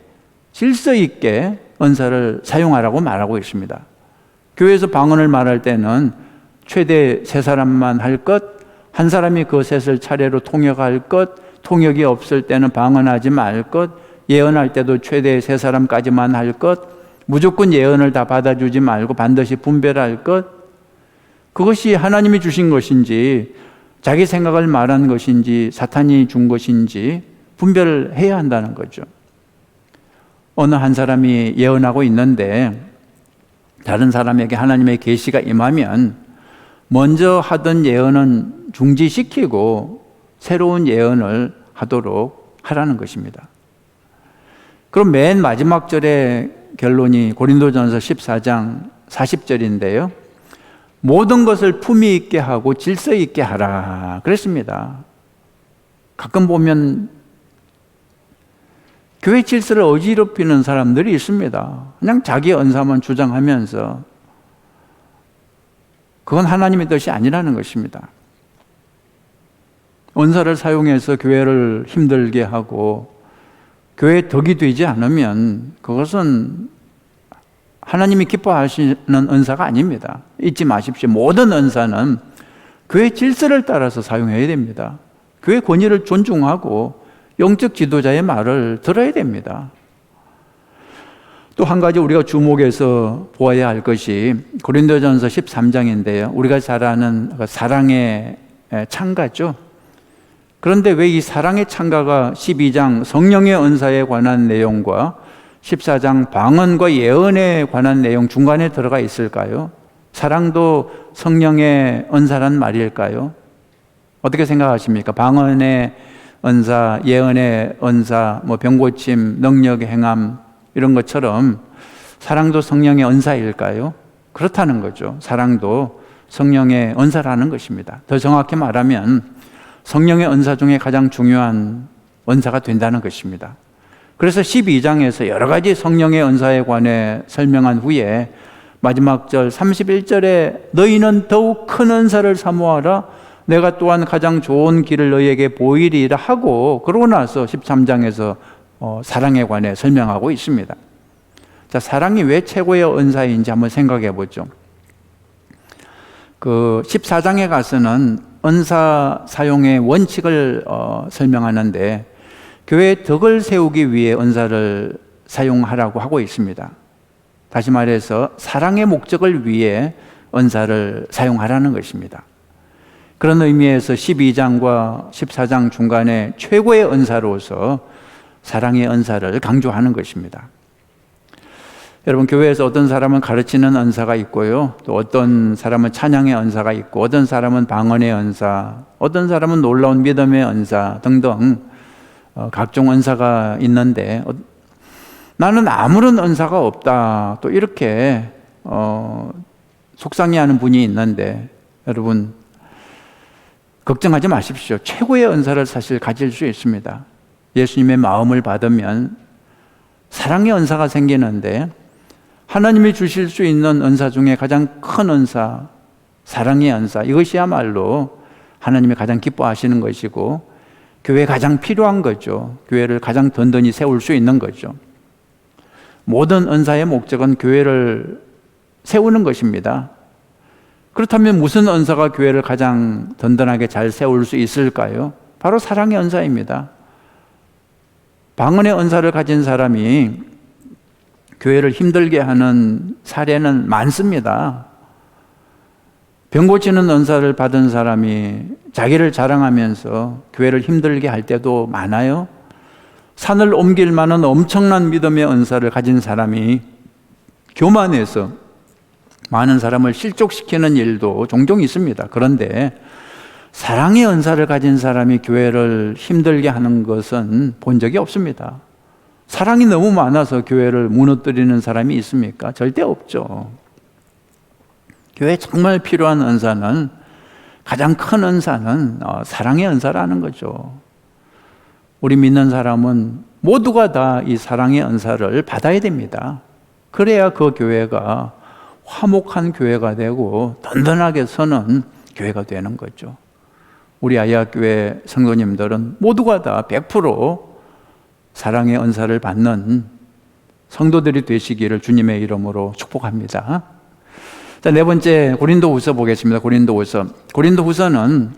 [SPEAKER 6] 은사를 사용하라고 말하고 있습니다. 교회에서 방언을 말할 때는 최대 3사람만 할 것, 한 사람이 그 셋을 차례로 통역할 것, 통역이 없을 때는 방언하지 말 것, 예언할 때도 최대 3사람까지만 할 것, 무조건 예언을 다 받아주지 말고 반드시 분별할 것, 그것이 하나님이 주신 것인지 자기 생각을 말한 것인지 사탄이 준 것인지 분별을 해야 한다는 거죠. 어느 한 사람이 예언하고 있는데 다른 사람에게 하나님의 계시가 임하면 먼저 하던 예언은 중지시키고 새로운 예언을 하도록 하라는 것입니다. 그럼 맨 마지막 절의 결론이 고린도전서 14장 40절인데요. 모든 것을 품위 있게 하고 질서 있게 하라 그랬습니다. 가끔 보면 교회 질서를 어지럽히는 사람들이 있습니다. 그냥 자기 은사만 주장하면서, 그건 하나님의 뜻이 아니라는 것입니다. 은사를 사용해서 교회를 힘들게 하고 교회에 덕이 되지 않으면 그것은 하나님이 기뻐하시는 은사가 아닙니다. 잊지 마십시오. 모든 은사는 교회 질서를 따라서 사용해야 됩니다. 교회 권위를 존중하고 영적 지도자의 말을 들어야 됩니다. 또 한 가지 우리가 주목해서 보아야 할 것이 고린도전서 13장인데요. 우리가 잘 아는 사랑의 창가죠. 그런데 왜 이 사랑의 창가가 12장 성령의 은사에 관한 내용과 14장 방언과 예언에 관한 내용 중간에 들어가 있을까요? 사랑도 성령의 은사란 말일까요? 어떻게 생각하십니까? 방언의 은사, 예언의 은사, 병고침, 능력의 행함 이런 것처럼 사랑도 성령의 은사일까요? 그렇다는 거죠. 사랑도 성령의 은사라는 것입니다. 더 정확히 말하면 성령의 은사 중에 가장 중요한 은사가 된다는 것입니다. 그래서 12장에서 여러 가지 성령의 은사에 관해 설명한 후에 마지막 절 31절에 너희는 더욱 큰 은사를 사모하라 내가 또한 가장 좋은 길을 너희에게 보이리라 하고, 그러고 나서 13장에서 사랑에 관해 설명하고 있습니다. 자, 사랑이 왜 최고의 은사인지 한번 생각해 보죠. 그 14장에 가서는 은사 사용의 원칙을 설명하는데 교회의 덕을 세우기 위해 은사를 사용하라고 하고 있습니다. 다시 말해서 사랑의 목적을 위해 은사를 사용하라는 것입니다. 그런 의미에서 12장과 14장 중간에 최고의 은사로서 사랑의 은사를 강조하는 것입니다. 여러분, 교회에서 어떤 사람은 가르치는 은사가 있고요, 또 어떤 사람은 찬양의 은사가 있고, 어떤 사람은 방언의 은사, 어떤 사람은 놀라운 믿음의 은사 등등 각종 은사가 있는데, 나는 아무런 은사가 없다, 또 이렇게 속상해하는 분이 있는데, 여러분 걱정하지 마십시오. 최고의 은사를 사실 가질 수 있습니다. 예수님의 마음을 받으면 사랑의 은사가 생기는데, 하나님이 주실 수 있는 은사 중에 가장 큰 은사, 사랑의 은사, 이것이야말로 하나님이 가장 기뻐하시는 것이고 교회에 가장 필요한 거죠. 교회를 가장 든든히 세울 수 있는 거죠. 모든 은사의 목적은 교회를 세우는 것입니다. 그렇다면 무슨 은사가 교회를 가장 든든하게 잘 세울 수 있을까요? 바로 사랑의 은사입니다. 방언의 은사를 가진 사람이 교회를 힘들게 하는 사례는 많습니다. 병 고치는 은사를 받은 사람이 자기를 자랑하면서 교회를 힘들게 할 때도 많아요. 산을 옮길 만한 엄청난 믿음의 은사를 가진 사람이 교만해서 많은 사람을 실족시키는 일도 종종 있습니다. 그런데 사랑의 은사를 가진 사람이 교회를 힘들게 하는 것은 본 적이 없습니다. 사랑이 너무 많아서 교회를 무너뜨리는 사람이 있습니까? 절대 없죠. 교회에 정말 필요한 은사는, 가장 큰 은사는 사랑의 은사라는 거죠. 우리 믿는 사람은 모두가 다 이 사랑의 은사를 받아야 됩니다. 그래야 그 교회가 화목한 교회가 되고 든든하게 서는 교회가 되는 거죠. 우리 아이학교회 성도님들은 모두가 다 100% 사랑의 은사를 받는 성도들이 되시기를 주님의 이름으로 축복합니다. 자, 네 번째 고린도후서 보겠습니다. 고린도후서는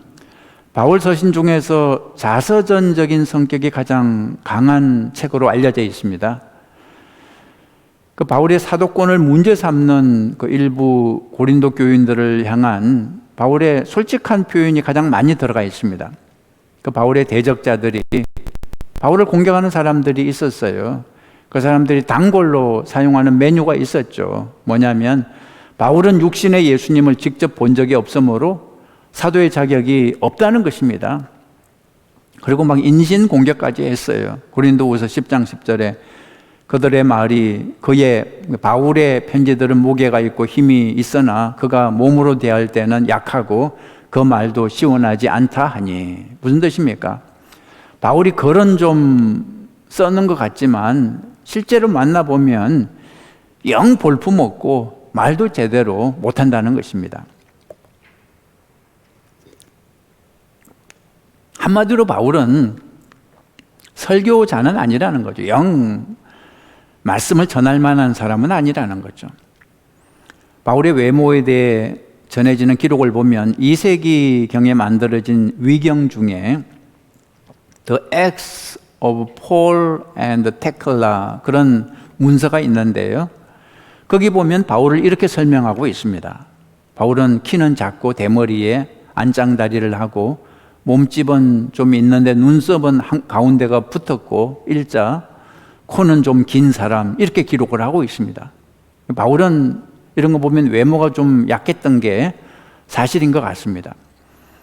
[SPEAKER 6] 바울 서신 중에서 자서전적인 성격이 가장 강한 책으로 알려져 있습니다. 그 바울의 사도권을 문제 삼는 그 일부 고린도 교인들을 향한 바울의 솔직한 표현이 가장 많이 들어가 있습니다. 그 바울의 대적자들이, 바울을 공격하는 사람들이 있었어요. 그 사람들이 단골로 사용하는 메뉴가 있었죠. 뭐냐면 바울은 육신의 예수님을 직접 본 적이 없으므로 사도의 자격이 없다는 것입니다. 그리고 막 인신 공격까지 했어요. 고린도후서 10장 10절에 그들의 말이 그의 바울의 편지들은 무게가 있고 힘이 있으나 그가 몸으로 대할 때는 약하고 그 말도 시원하지 않다 하니. 무슨 뜻입니까? 바울이 글은 좀 써는 것 같지만 실제로 만나보면 영 볼품없고 말도 제대로 못한다는 것입니다. 한마디로 바울은 설교자는 아니라는 거죠. 영 말씀을 전할 만한 사람은 아니라는 거죠. 바울의 외모에 대해 전해지는 기록을 보면 2세기경에 만들어진 위경 중에 The Acts of Paul and Thecla 그런 문서가 있는데요. 거기 보면 바울을 이렇게 설명하고 있습니다. 바울은 키는 작고 대머리에 안짱다리를 하고 몸집은 좀 있는데 눈썹은 가운데가 붙었고 일자, 코는 좀 긴 사람, 이렇게 기록을 하고 있습니다. 바울은 이런 거 보면 외모가 좀 약했던 게 사실인 것 같습니다.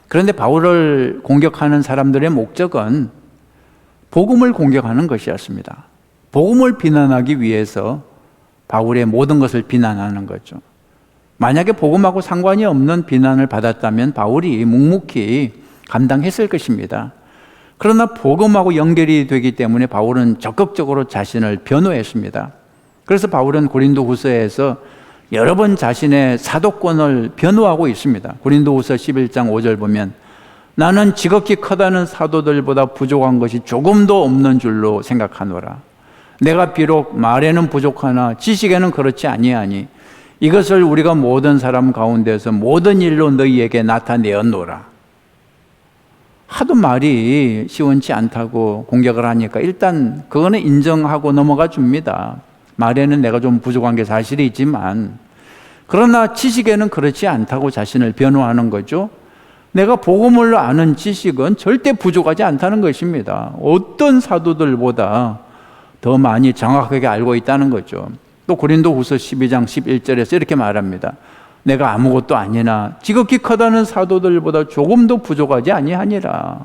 [SPEAKER 6] 그런데 바울을 공격하는 사람들의 목적은 복음을 공격하는 것이었습니다. 복음을 비난하기 위해서 바울의 모든 것을 비난하는 거죠. 만약에 복음하고 상관이 없는 비난을 받았다면 바울이 묵묵히 감당했을 것입니다. 그러나 복음하고 연결이 되기 때문에 바울은 적극적으로 자신을 변호했습니다. 그래서 바울은 고린도후서에서 여러 번 자신의 사도권을 변호하고 있습니다. 고린도후서 11장 5절 보면 나는 지극히 크다는 사도들보다 부족한 것이 조금도 없는 줄로 생각하노라. 내가 비록 말에는 부족하나 지식에는 그렇지 아니하니 이것을 우리가 모든 사람 가운데서 모든 일로 너희에게 나타내었노라. 하도 말이 시원치 않다고 공격을 하니까 일단 그거는 인정하고 넘어가 줍니다. 말에는 내가 좀 부족한 게 사실이지만, 그러나 지식에는 그렇지 않다고 자신을 변호하는 거죠. 내가 복음을 아는 지식은 절대 부족하지 않다는 것입니다. 어떤 사도들보다 더 많이 정확하게 알고 있다는 거죠. 또 고린도후서 12장 11절에서 이렇게 말합니다. 내가 아무것도 아니나 지극히 커다는 사도들보다 조금도 부족하지 아니하니라.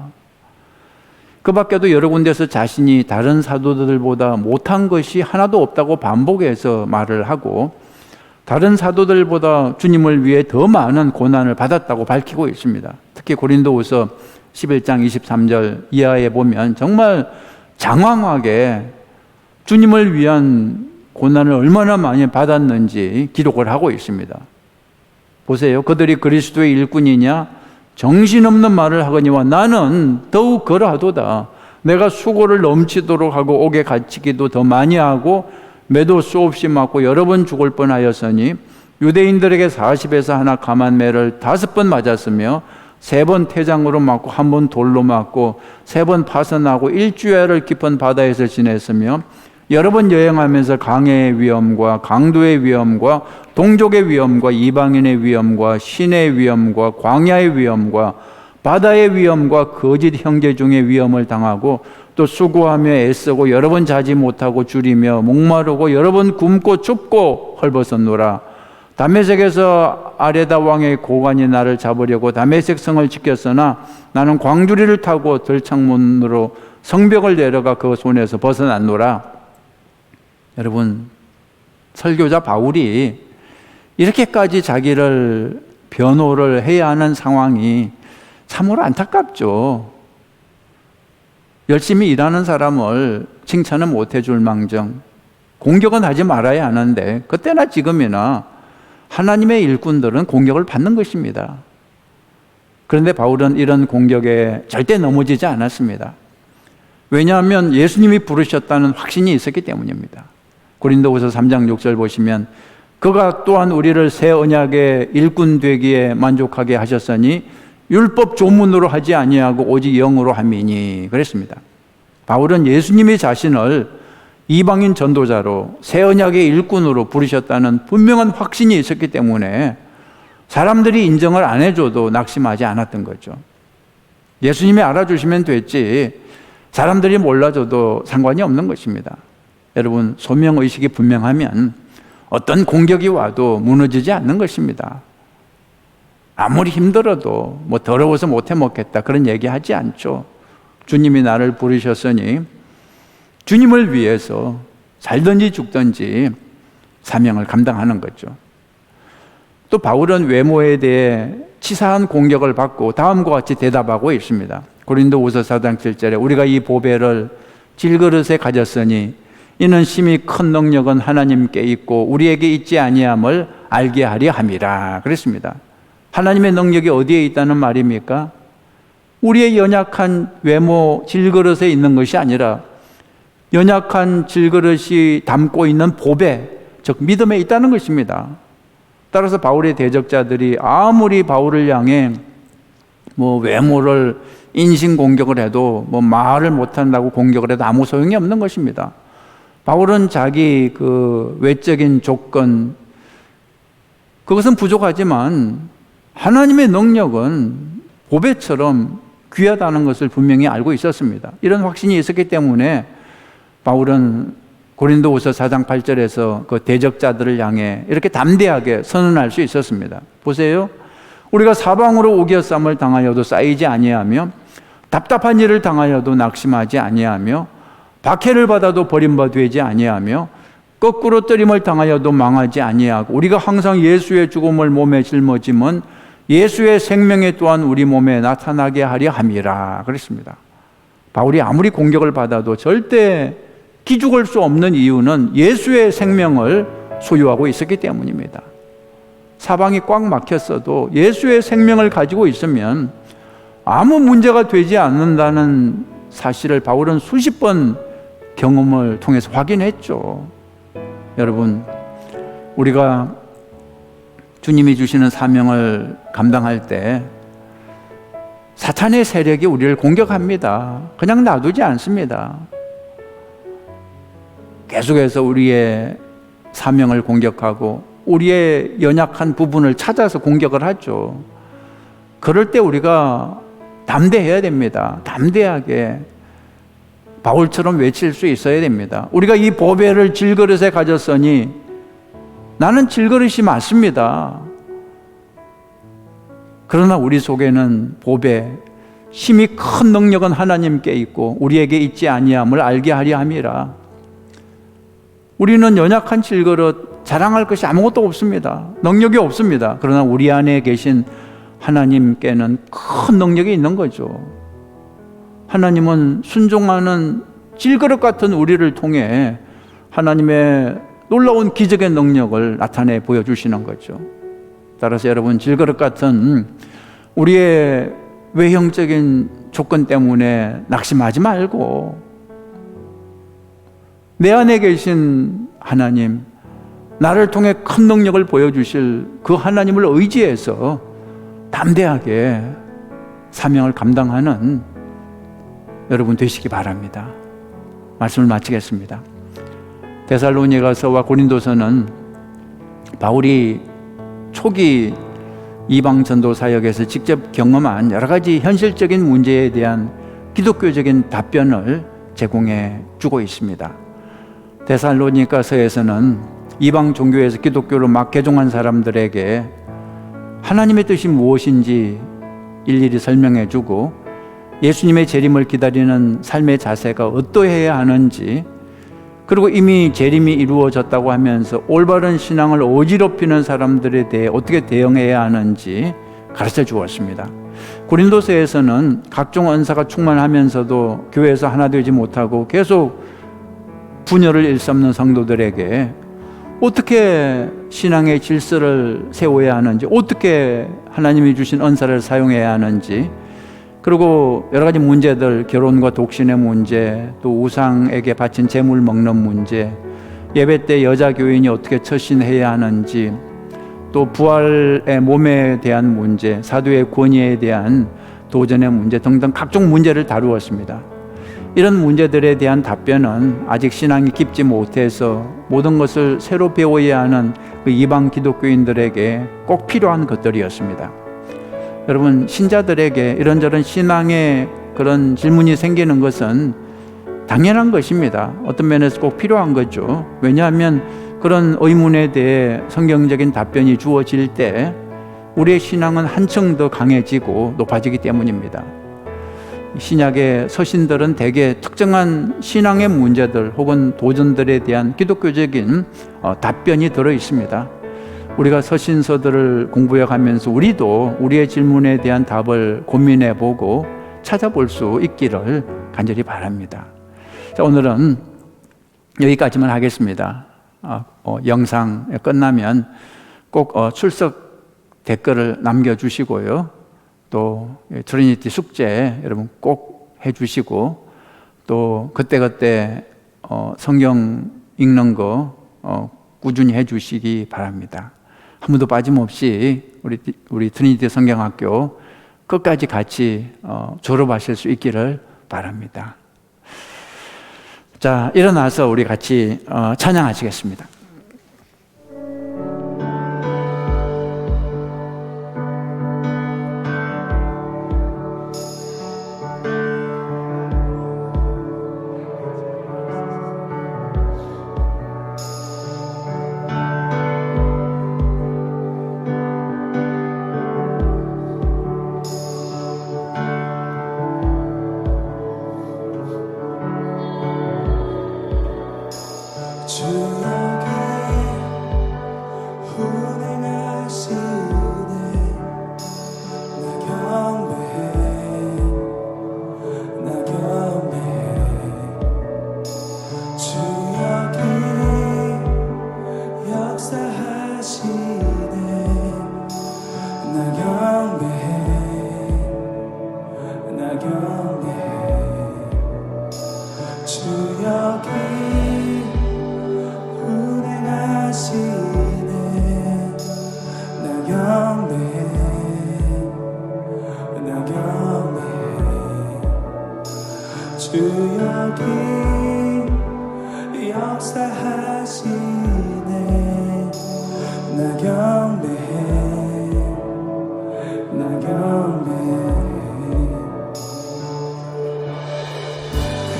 [SPEAKER 6] 그 밖에도 여러 군데서 자신이 다른 사도들보다 못한 것이 하나도 없다고 반복해서 말을 하고, 다른 사도들보다 주님을 위해 더 많은 고난을 받았다고 밝히고 있습니다. 특히 고린도후서 11장 23절 이하에 보면 정말 장황하게 주님을 위한 고난을 얼마나 많이 받았는지 기록을 하고 있습니다. 보세요. 그들이 그리스도의 일꾼이냐? 정신없는 말을 하거니와 나는 더욱 그러하도다. 내가 수고를 넘치도록 하고 옥에 갇히기도 더 많이 하고 매도 수없이 맞고 여러 번 죽을 뻔하였으니 유대인들에게 40에서 하나 감한 매를 5번 맞았으며 3번 태장으로 맞고 1번 돌로 맞고 3번 파선하고 일주일을 깊은 바다에서 지냈으며 여러 번 여행하면서 강해의 위험과 강도의 위험과 동족의 위험과 이방인의 위험과 신의 위험과 광야의 위험과 바다의 위험과 거짓 형제 중의 위험을 당하고 또 수고하며 애쓰고 여러 번 자지 못하고 줄이며 목마르고 여러 번 굶고 춥고 헐벗었노라. 다메섹에서 아레다 왕의 고관이 나를 잡으려고 다메섹 성을 지켰으나 나는 광주리를 타고 들창문으로 성벽을 내려가 그 손에서 벗어났노라. 여러분, 설교자 바울이 이렇게까지 자기를 변호를 해야 하는 상황이 참으로 안타깝죠. 열심히 일하는 사람을 칭찬은 못해 줄 망정 공격은 하지 말아야 하는데, 그때나 지금이나 하나님의 일꾼들은 공격을 받는 것입니다. 그런데 바울은 이런 공격에 절대 넘어지지 않았습니다. 왜냐하면 예수님이 부르셨다는 확신이 있었기 때문입니다. 고린도후서 3장 6절 보시면 그가 또한 우리를 새 언약의 일꾼 되기에 만족하게 하셨으니 율법 조문으로 하지 아니하고 오직 영으로 함이니 그랬습니다. 바울은 예수님이 자신을 이방인 전도자로 새 언약의 일꾼으로 부르셨다는 분명한 확신이 있었기 때문에 사람들이 인정을 안 해줘도 낙심하지 않았던 거죠. 예수님이 알아주시면 됐지 사람들이 몰라줘도 상관이 없는 것입니다. 여러분, 소명의식이 분명하면 어떤 공격이 와도 무너지지 않는 것입니다. 아무리 힘들어도 뭐 더러워서 못해 먹겠다 그런 얘기 하지 않죠. 주님이 나를 부르셨으니 주님을 위해서 살든지 죽든지 사명을 감당하는 거죠. 또 바울은 외모에 대해 치사한 공격을 받고 다음과 같이 대답하고 있습니다. 고린도후서 4장 7절에 우리가 이 보배를 질그릇에 가졌으니 이는 심히 큰 능력은 하나님께 있고 우리에게 있지 아니함을 알게 하려 함이라 그랬습니다. 하나님의 능력이 어디에 있다는 말입니까? 우리의 연약한 외모 질그릇에 있는 것이 아니라 연약한 질그릇이 담고 있는 보배, 즉 믿음에 있다는 것입니다. 따라서 바울의 대적자들이 아무리 바울을 향해 외모를 인신공격을 해도 말을 못한다고 공격을 해도 아무 소용이 없는 것입니다. 바울은 자기 그 외적인 조건, 그것은 부족하지만 하나님의 능력은 보배처럼 귀하다는 것을 분명히 알고 있었습니다. 이런 확신이 있었기 때문에 바울은 고린도후서 4장 8절에서 그 대적자들을 향해 이렇게 담대하게 선언할 수 있었습니다. 보세요. 우리가 사방으로 우겨쌈을 당하여도 쌓이지 아니하며 답답한 일을 당하여도 낙심하지 아니하며 박해를 받아도 버림받 되지 아니하며 거꾸로 뜨림을 당하여도 망하지 아니하고 우리가 항상 예수의 죽음을 몸에 짊어짐은 예수의 생명에 또한 우리 몸에 나타나게 하려 함이라 그랬습니다. 바울이 아무리 공격을 받아도 절대 기죽을 수 없는 이유는 예수의 생명을 소유하고 있었기 때문입니다. 사방이 꽉 막혔어도 예수의 생명을 가지고 있으면 아무 문제가 되지 않는다는 사실을 바울은 수십 번 경험을 통해서 확인했죠. 여러분, 우리가 주님이 주시는 사명을 감당할 때 사탄의 세력이 우리를 공격합니다. 그냥 놔두지 않습니다. 계속해서 우리의 사명을 공격하고 우리의 연약한 부분을 찾아서 공격을 하죠. 그럴 때 우리가 담대해야 됩니다. 담대하게 바울처럼 외칠 수 있어야 됩니다. 우리가 이 보배를 질그릇에 가졌으니 나는 질그릇이 맞습니다. 그러나 우리 속에는 보배, 심히 큰 능력은 하나님께 있고 우리에게 있지 아니함을 알게 하려 함이라. 우리는 연약한 질그릇, 자랑할 것이 아무것도 없습니다. 능력이 없습니다. 그러나 우리 안에 계신 하나님께는 큰 능력이 있는 거죠. 하나님은 순종하는 질그릇 같은 우리를 통해 하나님의 놀라운 기적의 능력을 나타내 보여주시는 거죠. 따라서 여러분, 질그릇 같은 우리의 외형적인 조건 때문에 낙심하지 말고 내 안에 계신 하나님, 나를 통해 큰 능력을 보여주실 그 하나님을 의지해서 담대하게 사명을 감당하는 여러분 되시기 바랍니다. 말씀을 마치겠습니다. 데살로니가서와 고린도서는 바울이 초기 이방 전도 사역에서 직접 경험한 여러 가지 현실적인 문제에 대한 기독교적인 답변을 제공해 주고 있습니다. 데살로니가서에서는 이방 종교에서 기독교로 막 개종한 사람들에게 하나님의 뜻이 무엇인지 일일이 설명해 주고 예수님의 재림을 기다리는 삶의 자세가 어떠해야 하는지, 그리고 이미 재림이 이루어졌다고 하면서 올바른 신앙을 어지럽히는 사람들에 대해 어떻게 대응해야 하는지 가르쳐 주었습니다. 고린도서에서는 각종 은사가 충만하면서도 교회에서 하나 되지 못하고 계속 분열을 일삼는 성도들에게 어떻게 신앙의 질서를 세워야 하는지, 어떻게 하나님이 주신 은사를 사용해야 하는지, 그리고 여러 가지 문제들, 결혼과 독신의 문제, 또 우상에게 바친 재물 먹는 문제, 예배 때 여자 교인이 어떻게 처신해야 하는지, 또 부활의 몸에 대한 문제, 사도의 권위에 대한 도전의 문제 등등 각종 문제를 다루었습니다. 이런 문제들에 대한 답변은 아직 신앙이 깊지 못해서 모든 것을 새로 배워야 하는 그 이방 기독교인들에게 꼭 필요한 것들이었습니다. 여러분, 신자들에게 이런저런 신앙의 그런 질문이 생기는 것은 당연한 것입니다. 어떤 면에서 꼭 필요한 거죠. 왜냐하면 그런 의문에 대해 성경적인 답변이 주어질 때 우리의 신앙은 한층 더 강해지고 높아지기 때문입니다. 신약의 서신들은 대개 특정한 신앙의 문제들 혹은 도전들에 대한 기독교적인 답변이 들어 있습니다. 우리가 서신서들을 공부해 가면서 우리도 우리의 질문에 대한 답을 고민해 보고 찾아볼 수 있기를 간절히 바랍니다. 자, 오늘은 여기까지만 하겠습니다. 영상 끝나면 꼭 출석 댓글을 남겨주시고요. 또 트리니티 숙제 여러분 꼭 해주시고, 또 그때그때 성경 읽는 거 꾸준히 해주시기 바랍니다. 한 번도 빠짐없이 우리 트리니티 성경학교 끝까지 같이 졸업하실 수 있기를 바랍니다. 자, 일어나서 우리 같이 찬양하시겠습니다.
[SPEAKER 4] 주 여기 치료하시네. 나 경배해, 나 경배해.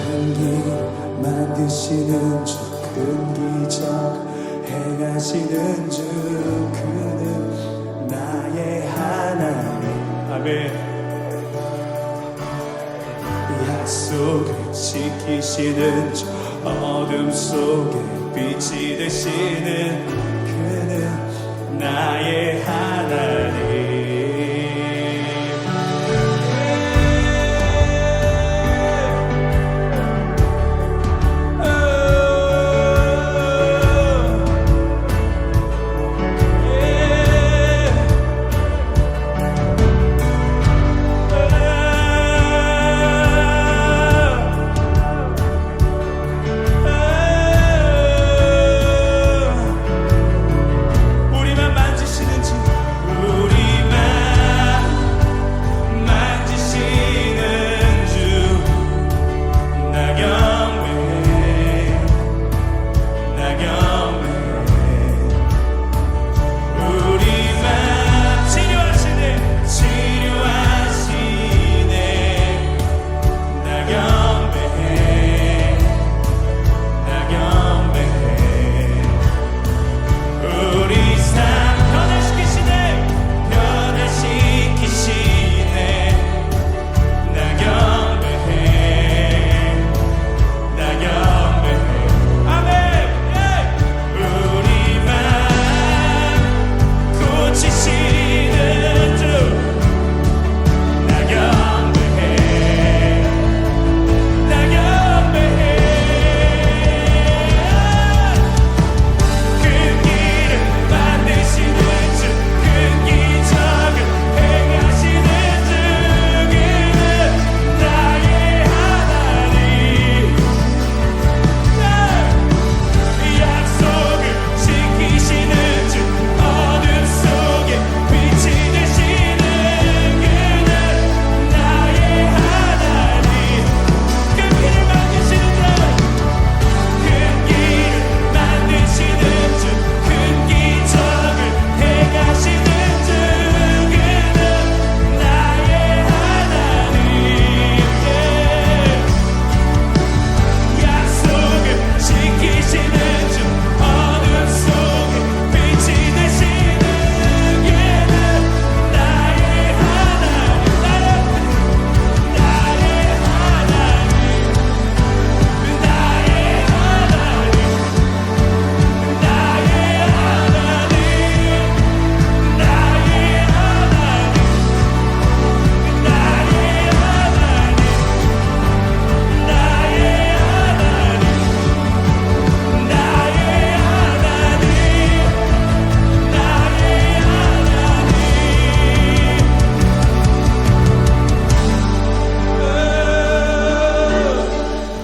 [SPEAKER 4] 큰 길 만드시는 주, 큰 기적 행하시는 주, 그는 나의 하나님. 아멘. 약속을 지키시는 주, 어둠 속에 빛이 되시는 그는 나의 하나님.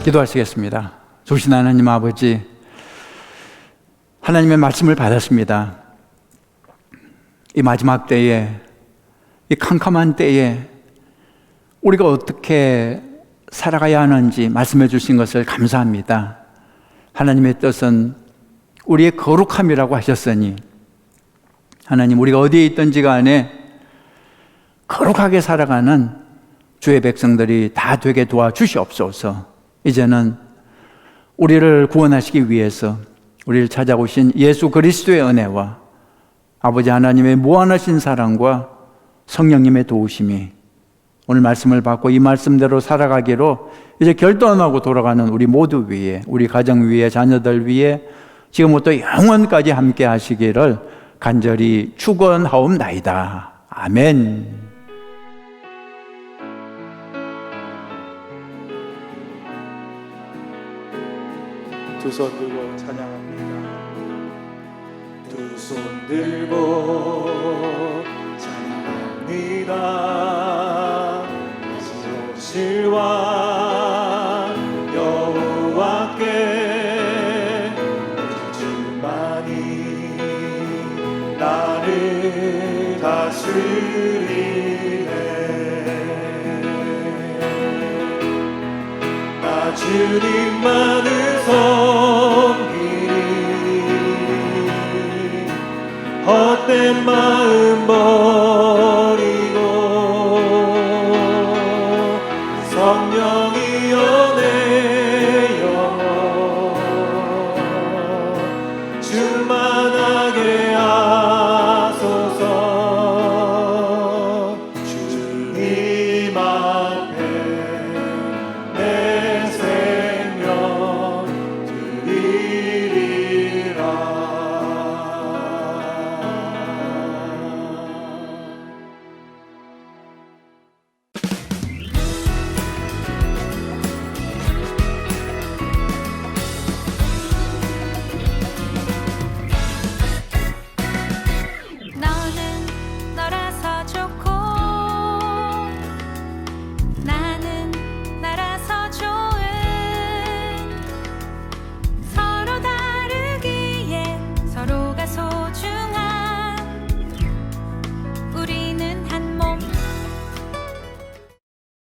[SPEAKER 6] 기도하시겠습니다. 좋으신 하나님 아버지, 하나님의 말씀을 받았습니다. 이 마지막 때에, 이 캄캄한 때에 우리가 어떻게 살아가야 하는지 말씀해 주신 것을 감사합니다. 하나님의 뜻은 우리의 거룩함이라고 하셨으니 하나님, 우리가 어디에 있든지 간에 거룩하게 살아가는 주의 백성들이 다 되게 도와주시옵소서. 이제는 우리를 구원하시기 위해서 우리를 찾아오신 예수 그리스도의 은혜와 아버지 하나님의 무한하신 사랑과 성령님의 도우심이 오늘 말씀을 받고 이 말씀대로 살아가기로 이제 결단하고 돌아가는 우리 모두 위에, 우리 가정 위에, 자녀들 위에 지금부터 영원까지 함께 하시기를 간절히 축원하옵나이다. 아멘.
[SPEAKER 1] 두 손 들고 찬양합니다. 두 손 들고 찬양합니다. 오실 왕 여호와께 주만이 나를 다스리네. 나 주님만을 섬기리. 헛된 마음 버리고 성령이여 내 영혼 충만하게